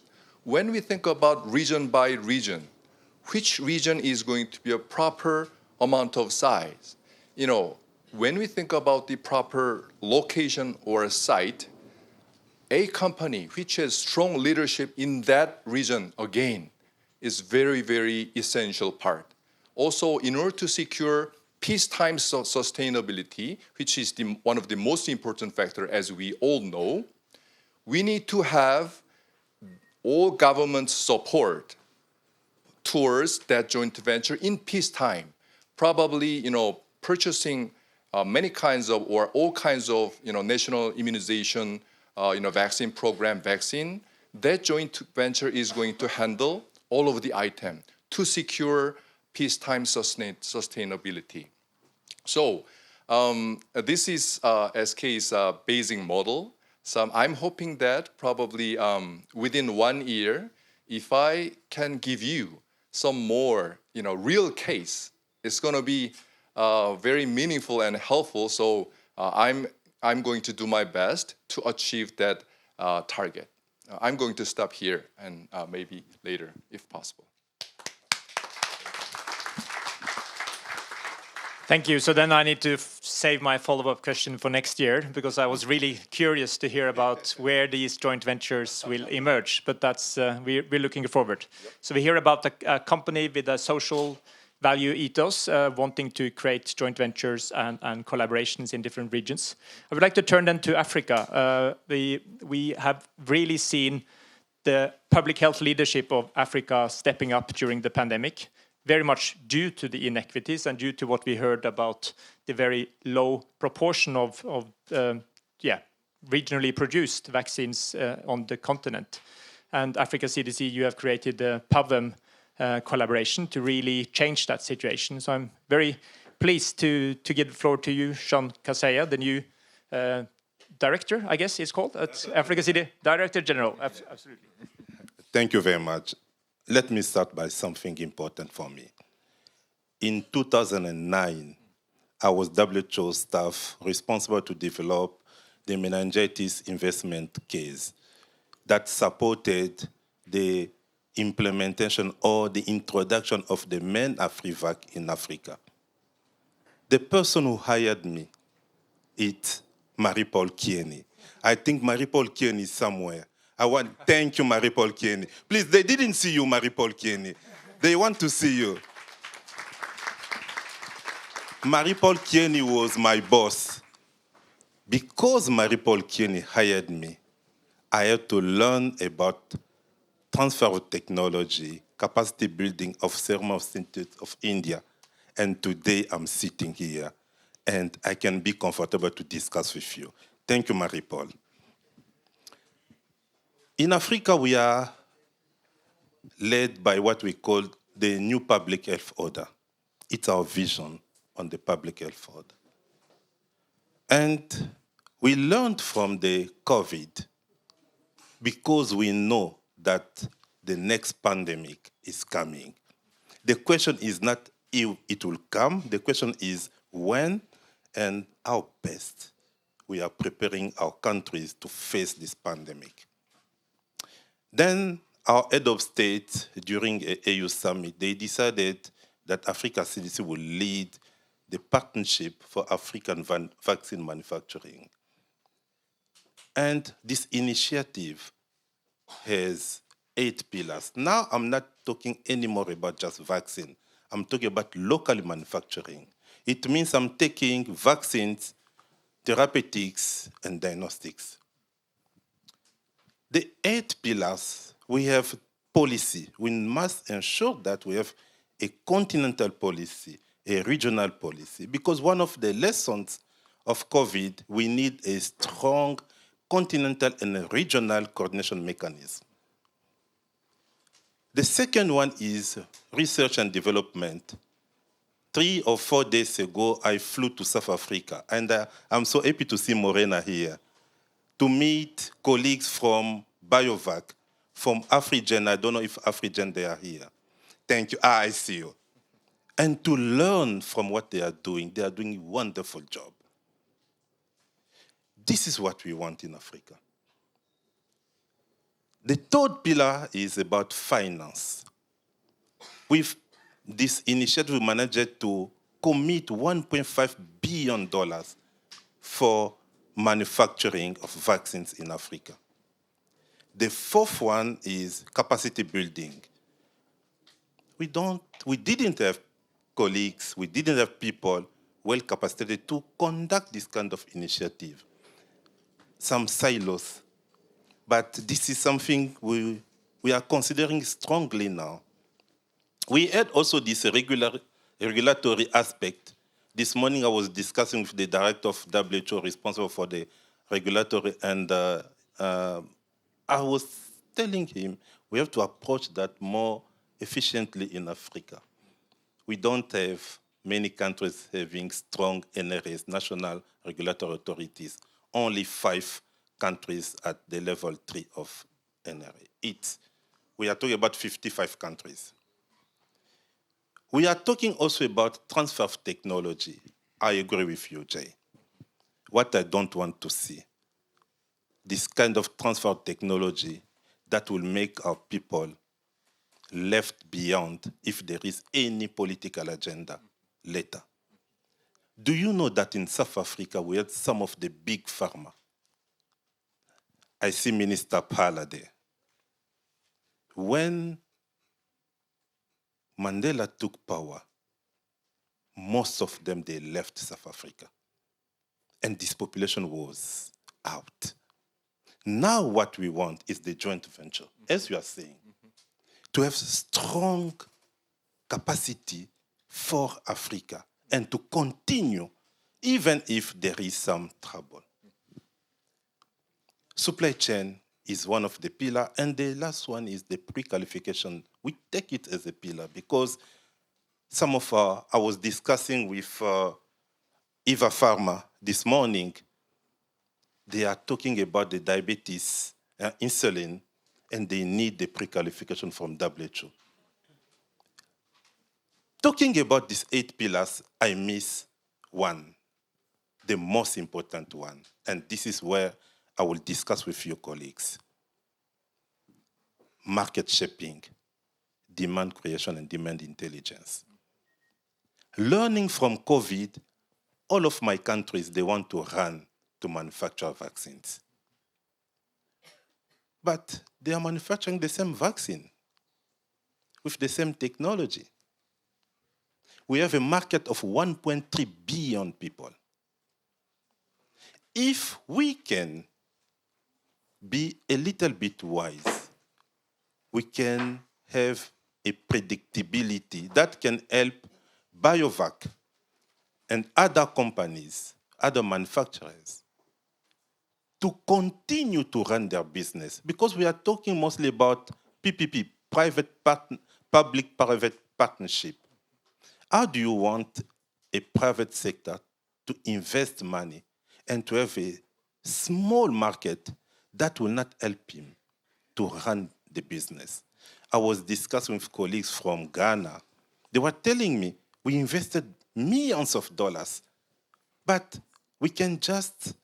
When we think about region by region, which region is going to be a proper amount of size? When we think about the proper location or a site, a company which has strong leadership in that region, again, is very, very essential part. Also, in order to secure peacetime sustainability, which is one of the most important factors, as we all know, we need to have all government support towards that joint venture in peacetime. Probably, purchasing many kinds of or all kinds of, national immunization, vaccine program, vaccine. That joint venture is going to handle all of the items to secure peacetime sustainability. So this is SK's basing model. So I'm hoping that probably within 1 year, if I can give you some more, real case, it's going to be very meaningful and helpful. So I'm going to do my best to achieve that target. I'm going to stop here and maybe later, if possible. Thank you. So then I need to save my follow-up question for next year, because I was really curious to hear about where these joint ventures will emerge. But that's we're looking forward. So we hear about a company with a social value ethos wanting to create joint ventures and collaborations in different regions. I would like to turn then to Africa. We have really seen the public health leadership of Africa stepping up during the pandemic, very much due to the inequities and due to what we heard about the very low proportion of regionally produced vaccines on the continent. And Africa CDC, you have created the PAVM collaboration to really change that situation. So I'm very pleased to give the floor to you, Sean Kaseya, the new director, I guess it's called, at Africa CDC, Director General. Absolutely. Thank you very much. Let me start by something important for me. In 2009, I was WHO staff responsible to develop the meningitis investment case that supported the implementation or the introduction of the MenAfriVac in Africa. The person who hired me is Marie-Paul Kieni. I think Marie-Paul Kieni is somewhere. I want to thank you, Marie-Paul Kieni. Please, they didn't see you, Marie-Paul Kieni. They want to see you. Marie-Paul Kieni was my boss. Because Marie-Paul Kieni hired me, I had to learn about transfer of technology, capacity building of Serum Institute of India. And today I'm sitting here and I can be comfortable to discuss with you. Thank you, Marie-Paul. In Africa, we are led by what we call the new public health order. It's our vision on the public health order. And we learned from the COVID because we know that the next pandemic is coming. The question is not if it will come, the question is when and how best we are preparing our countries to face this pandemic. Then our head of state, during an AU summit, they decided that Africa CDC will lead the partnership for African vaccine manufacturing. And this initiative has 8 pillars. Now I'm not talking anymore about just vaccine. I'm talking about locally manufacturing. It means I'm taking vaccines, therapeutics, and diagnostics. The 8 pillars, we have policy. We must ensure that we have a continental policy, a regional policy, because one of the lessons of COVID, we need a strong continental and regional coordination mechanism. The second one is research and development. 3 or 4 days ago, I flew to South Africa, and I'm so happy to see Morena here, to meet colleagues from BioVac, from Afrigen. I don't know if Afrigen, they are here. Thank you. I see you. And to learn from what they are doing a wonderful job. This is what we want in Africa. The third pillar is about finance. With this initiative, we managed to commit $1.5 billion for manufacturing of vaccines in Africa. The fourth one is capacity building. We didn't have colleagues, we didn't have people well capacitated to conduct this kind of initiative. Some silos. But this is something we are considering strongly now. We had also this regulatory aspect. This morning I was discussing with the director of WHO responsible for the regulatory, and I was telling him we have to approach that more efficiently in Africa. We don't have many countries having strong NRAs, national regulatory authorities, only 5 countries at the level 3 of NRA. We are talking about 55 countries. We are talking also about transfer of technology. I agree with you, Jay. What I don't want to see, this kind of transfer of technology that will make our people left beyond if there is any political agenda later. Do you know that in South Africa we had some of the big pharma? I see Minister Phala there. When Mandela took power, most of them, they left South Africa. And this population was out. Now what we want is the joint venture, as you are saying, to have strong capacity for Africa and to continue, even if there is some trouble. Supply chain is one of the pillars, and the last one is the pre-qualification. We take it as a pillar because I was discussing with Eva Pharma this morning. They are talking about the diabetes, insulin, and they need the pre-qualification from WHO. Talking about these 8 pillars, I miss one, the most important one, and this is where I will discuss with your colleagues. Market shaping, demand creation, and demand intelligence. Learning from COVID, all of my countries, they want to run to manufacture vaccines. But they are manufacturing the same vaccine with the same technology. We have a market of 1.3 billion people. If we can be a little bit wise, we can have a predictability that can help BioVac and other companies, other manufacturers, to continue to run their business. Because we are talking mostly about PPP, public-private partnership. How do you want a private sector to invest money and to have a small market that will not help him to run the business? I was discussing with colleagues from Ghana. They were telling me, we invested millions of dollars, but we can just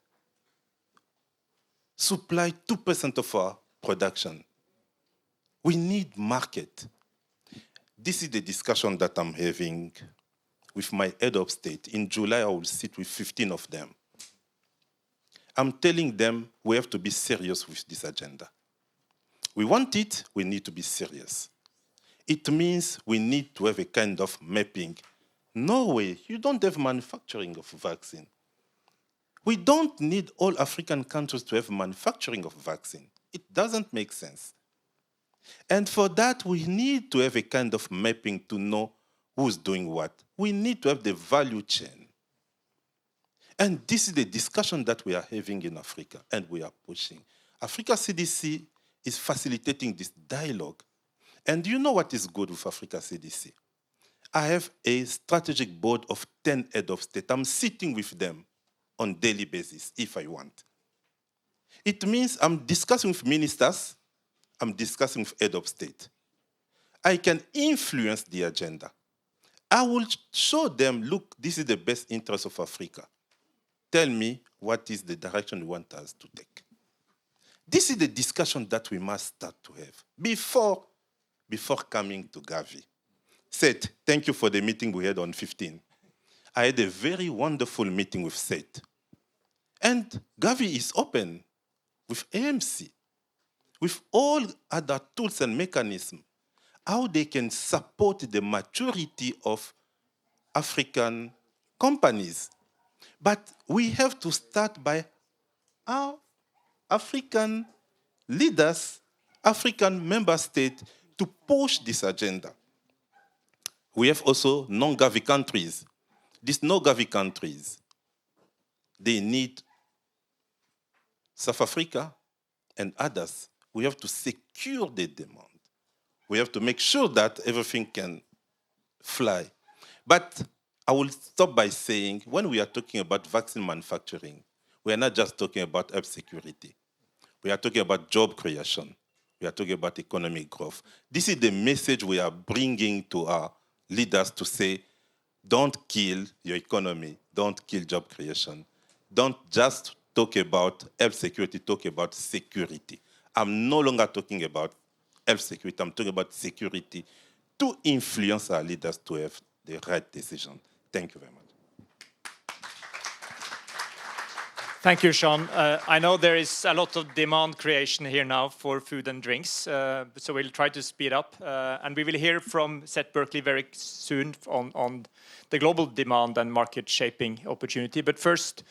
supply 2% of our production. We need market. This is the discussion that I'm having with my head of state. In July, I will sit with 15 of them. I'm telling them we have to be serious with this agenda. We want it, we need to be serious. It means we need to have a kind of mapping. Norway, you don't have manufacturing of vaccine. We don't need all African countries to have manufacturing of vaccine. It doesn't make sense. And for that, we need to have a kind of mapping to know who's doing what. We need to have the value chain. And this is the discussion that we are having in Africa, and we are pushing. Africa CDC is facilitating this dialogue. And you know what is good with Africa CDC? I have a strategic board of 10 heads of state. I'm sitting with them on a daily basis, if I want. It means I'm discussing with ministers, I'm discussing with head of state. I can influence the agenda. I will show them, look, this is the best interest of Africa. Tell me what is the direction you want us to take. This is the discussion that we must start to have before coming to Gavi. Seth, thank you for the meeting we had on 15. I had a very wonderful meeting with Seth. And Gavi is open with AMC, with all other tools and mechanisms, how they can support the maturity of African companies. But we have to start by our African leaders, African member states, to push this agenda. We have also non-Gavi countries. These non-Gavi countries, they need South Africa and others. We have to secure the demand. We have to make sure that everything can fly. But I will stop by saying, when we are talking about vaccine manufacturing, we are not just talking about health security. We are talking about job creation. We are talking about economic growth. This is the message we are bringing to our leaders to say, don't kill your economy, don't kill job creation. Don't just talk about health security, talk about security. I'm no longer talking about health security, I'm talking about security to influence our leaders to have the right decision. Thank you very much. Thank you, Sean. I know there is a lot of demand creation here now for food and drinks, so we'll try to speed up. And we will hear from CET Berkeley very soon on the global demand and market shaping opportunity. But first,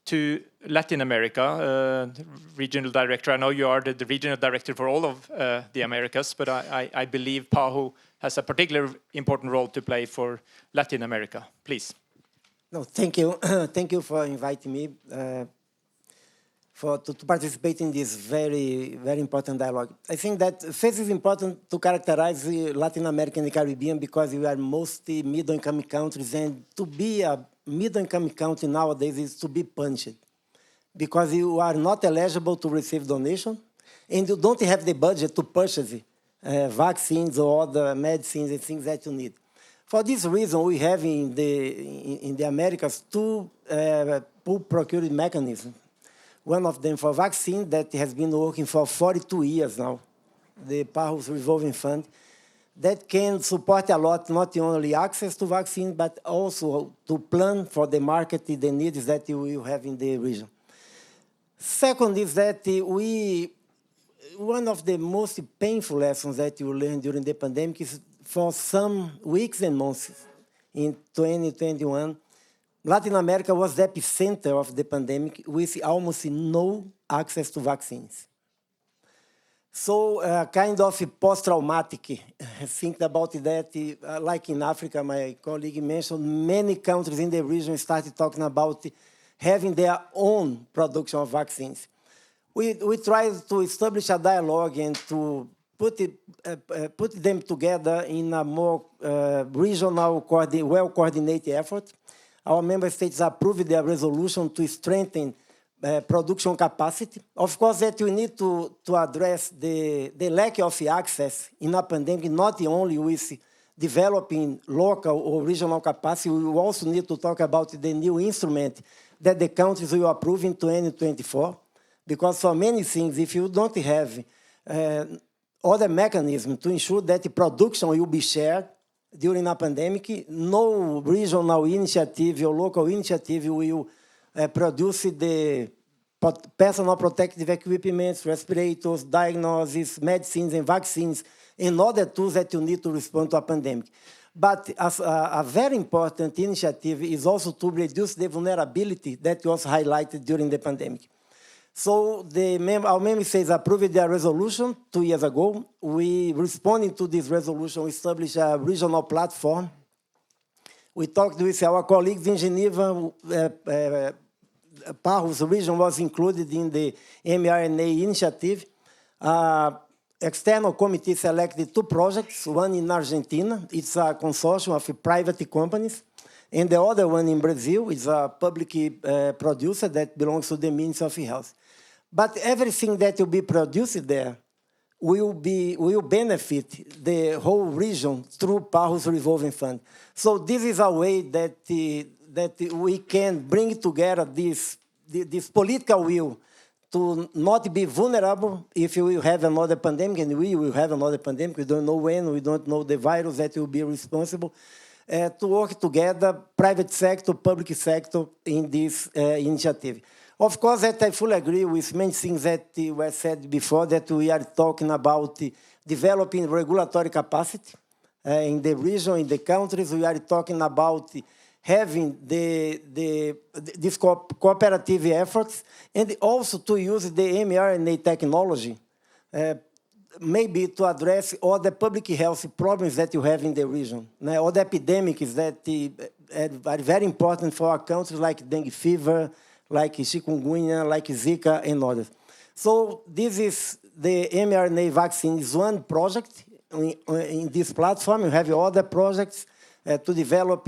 to Latin America, regional director. I know you are the regional director for all of the Americas, but I believe PAHO has a particular important role to play for Latin America. Please. No, thank you. Thank you for inviting me to participate in this very, very important dialogue. I think that first is important to characterize Latin America and the Caribbean because we are mostly middle-income countries, and to be a middle-income country nowadays is to be punished because you are not eligible to receive donation and you don't have the budget to purchase vaccines or other medicines and things that you need. For this reason, we have in the Americas two pool procurement mechanisms. One of them for vaccine that has been working for 42 years now, the PAHO's Revolving Fund, that can support a lot, not only access to vaccine, but also to plan for the market, the needs that you will have in the region. Second is that one of the most painful lessons that you learned during the pandemic is for some weeks and months in 2021, Latin America was the epicenter of the pandemic with almost no access to vaccines. So kind of post-traumatic, think about that, like in Africa, my colleague mentioned, many countries in the region started talking about having their own production of vaccines. We tried to establish a dialogue and to put them together in a more regional, well-coordinated effort. Our member states approved their resolution to strengthen production capacity. Of course, that we need to address the lack of access in a pandemic, not only with developing local or regional capacity, we also need to talk about the new instrument that the countries will approve in 2024. Because for many things, if you don't have other mechanisms to ensure that the production will be shared during a pandemic, no regional initiative or local initiative will produce the personal protective equipment, respirators, diagnosis, medicines, and vaccines, and other tools that you need to respond to a pandemic. But as a very important initiative is also to reduce the vulnerability that was highlighted during the pandemic. So our member states approved their resolution 2 years ago. We responded to this resolution, we established a regional platform. We talked with our colleagues in Geneva. PAHO's region was included in the mRNA initiative. External committee selected 2 projects, one in Argentina. It's a consortium of private companies. And the other one in Brazil is a public producer that belongs to the Ministry of Health. But everything that will be produced there will benefit the whole region through PAHO's Revolving Fund. So this is a way that we can bring together this political will to not be vulnerable if we will have another pandemic, and we will have another pandemic. We don't know when, we don't know the virus that will be responsible. To work together, private sector, public sector, in this initiative. Of course, that I fully agree with many things that were said before, that we are talking about developing regulatory capacity. in the region, in the countries. We are talking about having these cooperative efforts, and also to use the mRNA technology, maybe to address all the public health problems that you have in the region, all the epidemics that are very important for our countries, like dengue fever, like chikungunya, like Zika, and others. So this is the mRNA vaccine is one project in this platform. You have other projects to develop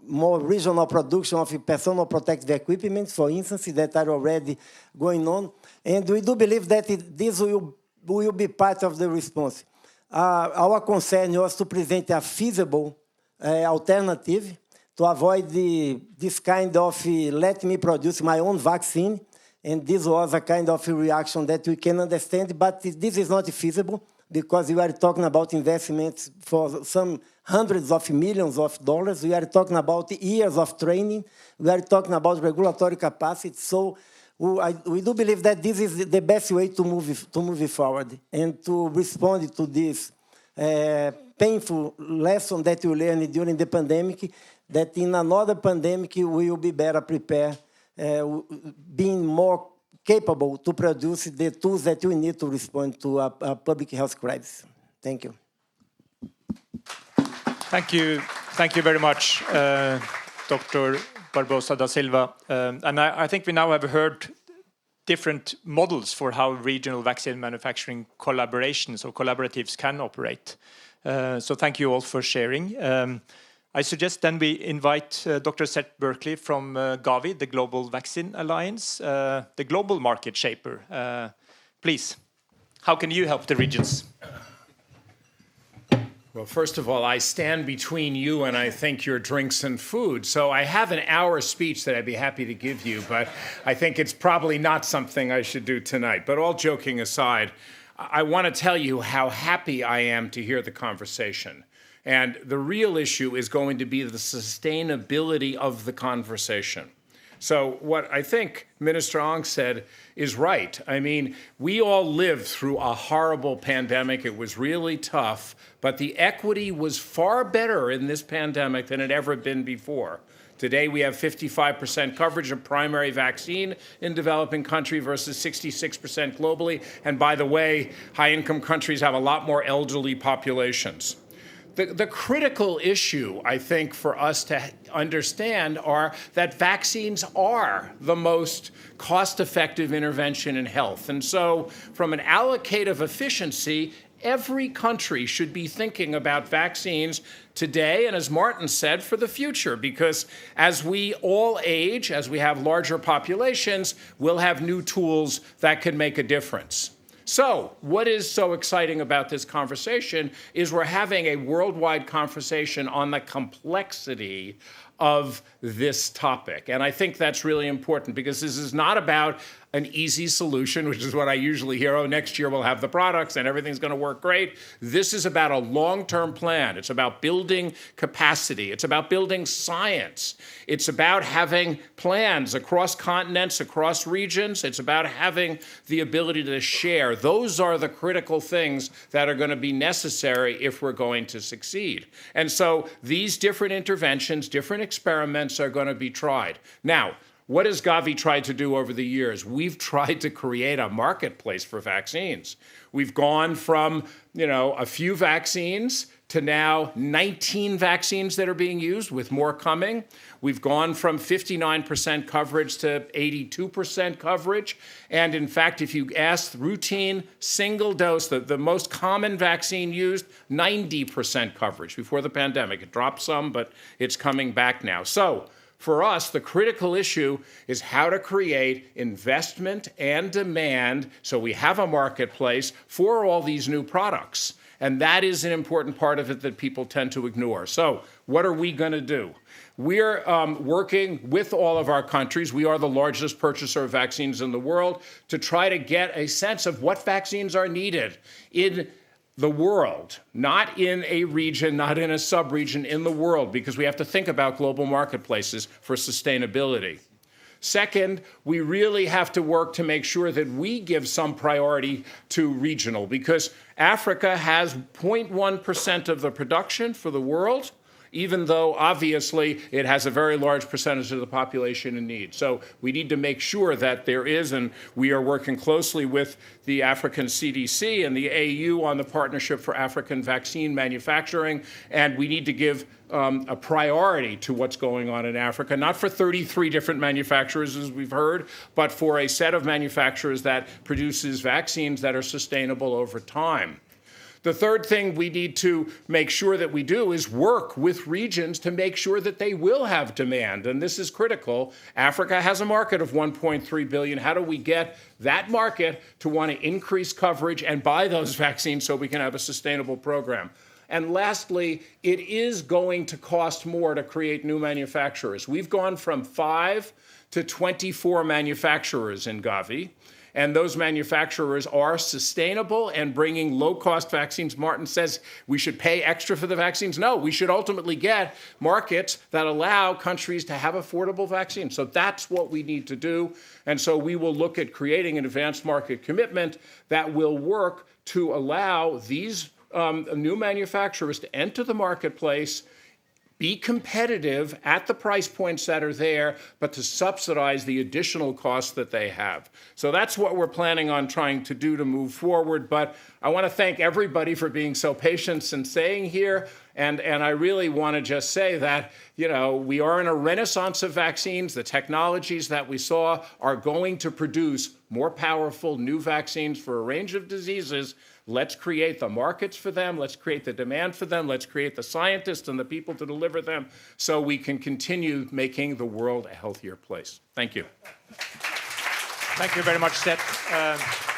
more regional production of personal protective equipment, for instance, that are already going on. And we do believe that this will be part of the response. Our concern was to present a feasible alternative to avoid this kind of let me produce my own vaccine. And this was a kind of reaction that we can understand, but this is not feasible because we are talking about investments for some hundreds of millions of dollars. We are talking about years of training. We are talking about regulatory capacity. So we do believe that this is the best way to move forward and to respond to this painful lesson that we learned during the pandemic, that in another pandemic we will be better prepared, being more capable to produce the tools that we need to respond to a public health crisis. Thank you. Thank you very much, Dr. Barbosa da Silva. And I think we now have heard different models for how regional vaccine manufacturing collaborations or collaboratives can operate. So thank you all for sharing. I suggest then we invite Dr. Seth Berkley from Gavi, the Global Vaccine Alliance, the global market shaper. Please, how can you help the regions? Well, first of all, I stand between you and I think your drinks and food. So I have an hour speech that I'd be happy to give you, but I think it's probably not something I should do tonight. But all joking aside, I want to tell you how happy I am to hear the conversation. And the real issue is going to be the sustainability of the conversation. So what I think Minister Ong said is right. I mean, we all lived through a horrible pandemic. It was really tough, but the equity was far better in this pandemic than it ever been before. Today, we have 55% coverage of primary vaccine in developing countries versus 66% globally. And by the way, high-income countries have a lot more elderly populations. The critical issue, I think, for us to understand are that vaccines are the most cost-effective intervention in health. And so from an allocative efficiency, every country should be thinking about vaccines today and, as Martin said, for the future, because as we all age, as we have larger populations, we'll have new tools that can make a difference. So what is so exciting about this conversation is we're having a worldwide conversation on the complexity of this topic. And I think that's really important because this is not about an easy solution, which is what I usually hear. Oh, next year we'll have the products and everything's going to work great. This is about a long-term plan. It's about building capacity. It's about building science. It's about having plans across continents, across regions. It's about having the ability to share. Those are the critical things that are going to be necessary if we're going to succeed. And so these different interventions, different experiments are going to be tried. Now, what has Gavi tried to do over the years? We've tried to create a marketplace for vaccines. We've gone from, a few vaccines to now 19 vaccines that are being used, with more coming. We've gone from 59% coverage to 82% coverage. And in fact, if you ask routine single dose, the most common vaccine used, 90% coverage before the pandemic. It dropped some, but it's coming back now. So for us, the critical issue is how to create investment and demand so we have a marketplace for all these new products. And that is an important part of it that people tend to ignore. So what are we going to do? We're working with all of our countries. We are the largest purchaser of vaccines in the world to try to get a sense of what vaccines are needed in the world, not in a region, not in a sub-region, in the world, because we have to think about global marketplaces for sustainability. Second, we really have to work to make sure that we give some priority to regional, because Africa has 0.1% of the production for the world, even though obviously it has a very large percentage of the population in need. So we need to make sure that there is, and we are working closely with the African CDC and the AU on the Partnership for African Vaccine Manufacturing, and we need to give a priority to what's going on in Africa, not for 33 different manufacturers, as we've heard, but for a set of manufacturers that produces vaccines that are sustainable over time. The third thing we need to make sure that we do is work with regions to make sure that they will have demand. And this is critical. Africa has a market of 1.3 billion. How do we get that market to want to increase coverage and buy those vaccines so we can have a sustainable program? And lastly, it is going to cost more to create new manufacturers. We've gone from 5 to 24 manufacturers in Gavi. And those manufacturers are sustainable and bringing low-cost vaccines. Martin says we should pay extra for the vaccines. No, we should ultimately get markets that allow countries to have affordable vaccines. So that's what we need to do. And so we will look at creating an advanced market commitment that will work to allow these new manufacturers to enter the marketplace, be competitive at the price points that are there, but to subsidize the additional costs that they have. So that's what we're planning on trying to do to move forward. But I want to thank everybody for being so patient and staying here. And I really want to just say that, you know, we are in a renaissance of vaccines. The technologies that we saw are going to produce more powerful new vaccines for a range of diseases. Let's create the markets for them. Let's create the demand for them. Let's create the scientists and the people to deliver them so we can continue making the world a healthier place. Thank you. Thank you very much, Seth.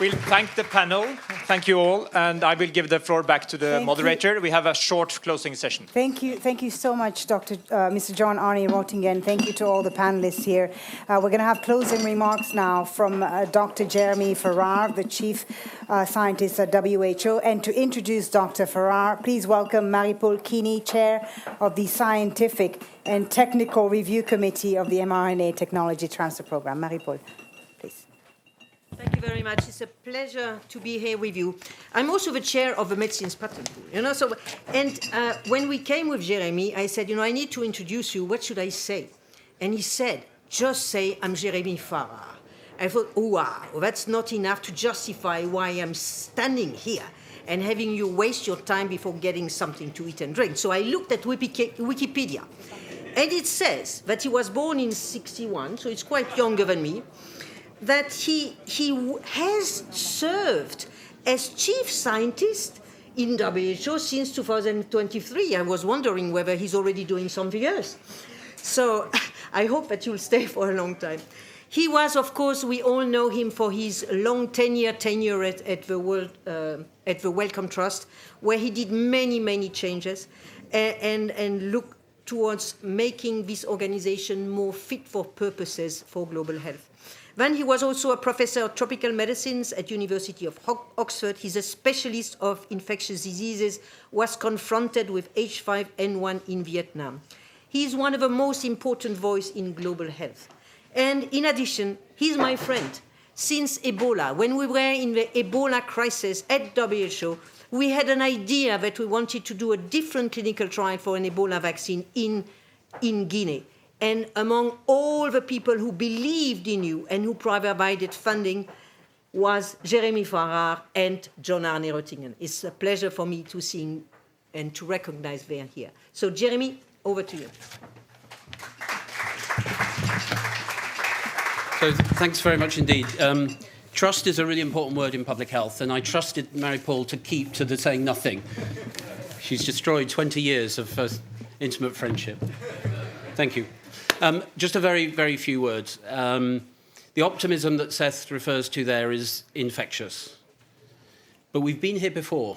We'll thank the panel. Thank you all. And I will give the floor back to the moderator. We have a short closing session. Thank you so much, Mr. John Arne Rottingen. Thank you to all the panelists here. We're going to have closing remarks now from Dr. Jeremy Farrar, the Chief Scientist at WHO. And to introduce Dr. Farrar, please welcome Marie-Paule Keeney, Chair of the Scientific and Technical Review Committee of the mRNA Technology Transfer Program. Marie-Paule. Thank you very much. It's a pleasure to be here with you. I'm also the chair of the Medicines Patent Pool, you know. So, and when we came with Jeremy, I said, you know, I need to introduce you. What should I say? And he said, just say I'm Jeremy Farrar. I thought, oh, wow, that's not enough to justify why I'm standing here and having you waste your time before getting something to eat and drink. So I looked at Wikipedia, and it says that he was born in 1961, so it's quite younger than me, that he has served as chief scientist in WHO since 2023. I was wondering whether he's already doing something else. So I hope that you'll stay for a long time. He was, of course, we all know him for his long tenure at the Wellcome Trust, where he did many changes and looked towards making this organization more fit for purposes for global health. Then he was also a professor of tropical medicines at University of Oxford. He's a specialist of infectious diseases, was confronted with H5N1 in Vietnam. He's one of the most important voices in global health. And in addition, he's my friend. Since Ebola, when we were in the Ebola crisis at WHO, we had an idea that we wanted to do a different clinical trial for an Ebola vaccine in Guinea. And among all the people who believed in you and who provided funding was Jeremy Farrar and John Arne Rottingen. It's a pleasure for me to see and to recognize they are here. So, Jeremy, over to you. So, thanks very much indeed. Trust is a really important word in public health, and I trusted Marie-Paule to keep to the saying nothing. She's destroyed 20 years of intimate friendship. Thank you. Just a very few words. The optimism that Seth refers to there is infectious. But we've been here before.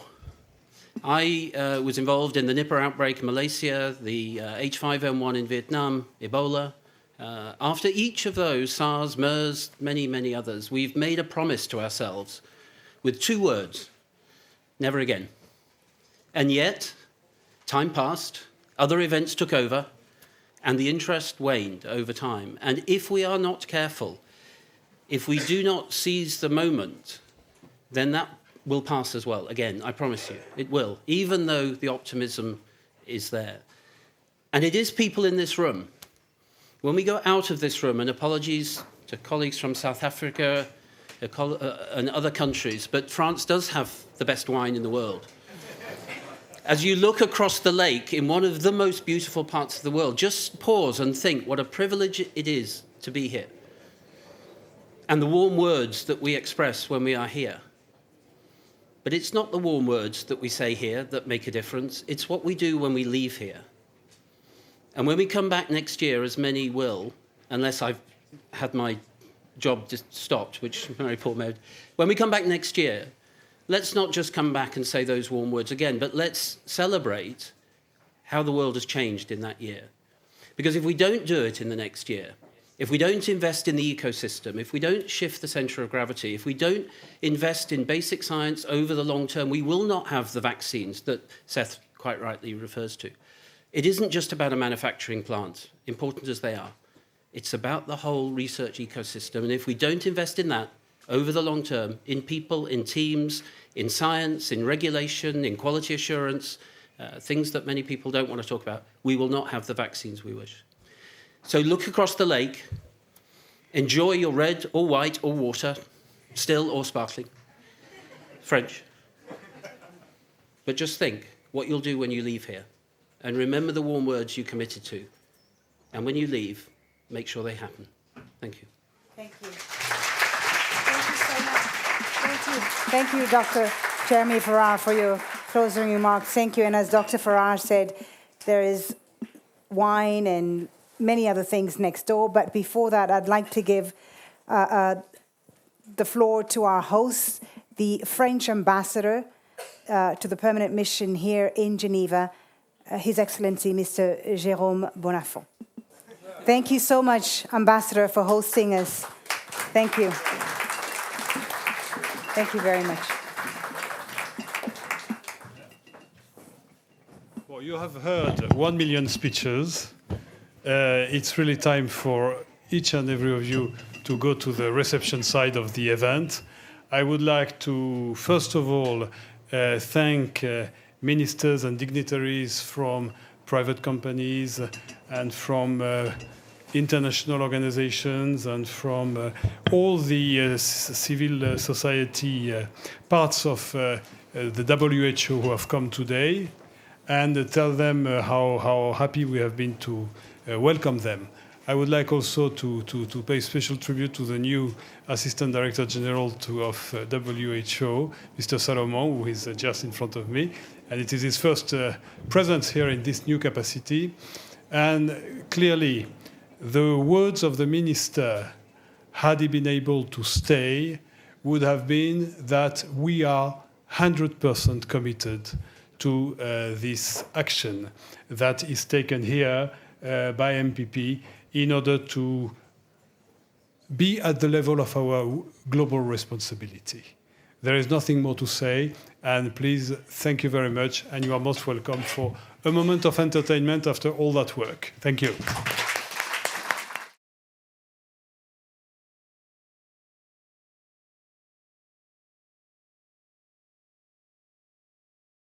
I was involved in the Nipah outbreak in Malaysia, the H5N1 in Vietnam, Ebola. After each of those, SARS, MERS, many others, we've made a promise to ourselves with 2 words: never again. And yet, time passed, other events took over, And the interest waned over time. And if we are not careful, if we do not seize the moment, then that will pass as well. Again, I promise you, it will, even though the optimism is there. And it is people in this room. When we go out of this room, and apologies to colleagues from South Africa and other countries, but France does have the best wine in the world. As you look across the lake in one of the most beautiful parts of the world, just pause and think what a privilege it is to be here. And the warm words that we express when we are here. But it's not the warm words that we say here that make a difference. It's what we do when we leave here. And when we come back next year, as many will, unless I've had my job just stopped, which Marie-Paul made, when we come back next year, let's not just come back and say those warm words again, but let's celebrate how the world has changed in that year. Because if we don't do it in the next year, if we don't invest in the ecosystem, if we don't shift the centre of gravity, if we don't invest in basic science over the long term, we will not have the vaccines that Seth quite rightly refers to. It isn't just about a manufacturing plant, important as they are. It's about the whole research ecosystem. And if we don't invest in that over the long term, in people, in teams, in science, in regulation, in quality assurance, things that many people don't want to talk about, we will not have the vaccines we wish. So look across the lake, enjoy your red or white or water, still or sparkling, French. But just think what you'll do when you leave here. And remember the warm words you committed to. And when you leave, make sure they happen. Thank you. Thank you. Thank you so much. Thank you. Thank you, Dr. Jeremy Farrar, for your closing remarks. Thank you. And as Dr. Farrar said, there is wine and many other things next door. But before that, I'd like to give the floor to our host, the French ambassador to the permanent mission here in Geneva, His Excellency, Mr. Jérôme Bonafont. Thank you so much, Ambassador, for hosting us. Thank you. Thank you very much. Well, you have heard 1 million speeches. It's really time for each and every of you to go to the reception side of the event. I would like to, first of all, thank ministers and dignitaries from private companies and from international organizations and from all the civil society parts of the WHO who have come today, and tell them how happy we have been to welcome them. I would like also to pay special tribute to the new Assistant Director General of WHO, Mr. Salomon, who is just in front of me. And it is his first presence here in this new capacity. And clearly, the words of the minister, had he been able to stay, would have been that we are 100% committed to this action that is taken here by MPP in order to be at the level of our global responsibility. There is nothing more to say, and please, thank you very much, and you are most welcome for a moment of entertainment after all that work. Thank you.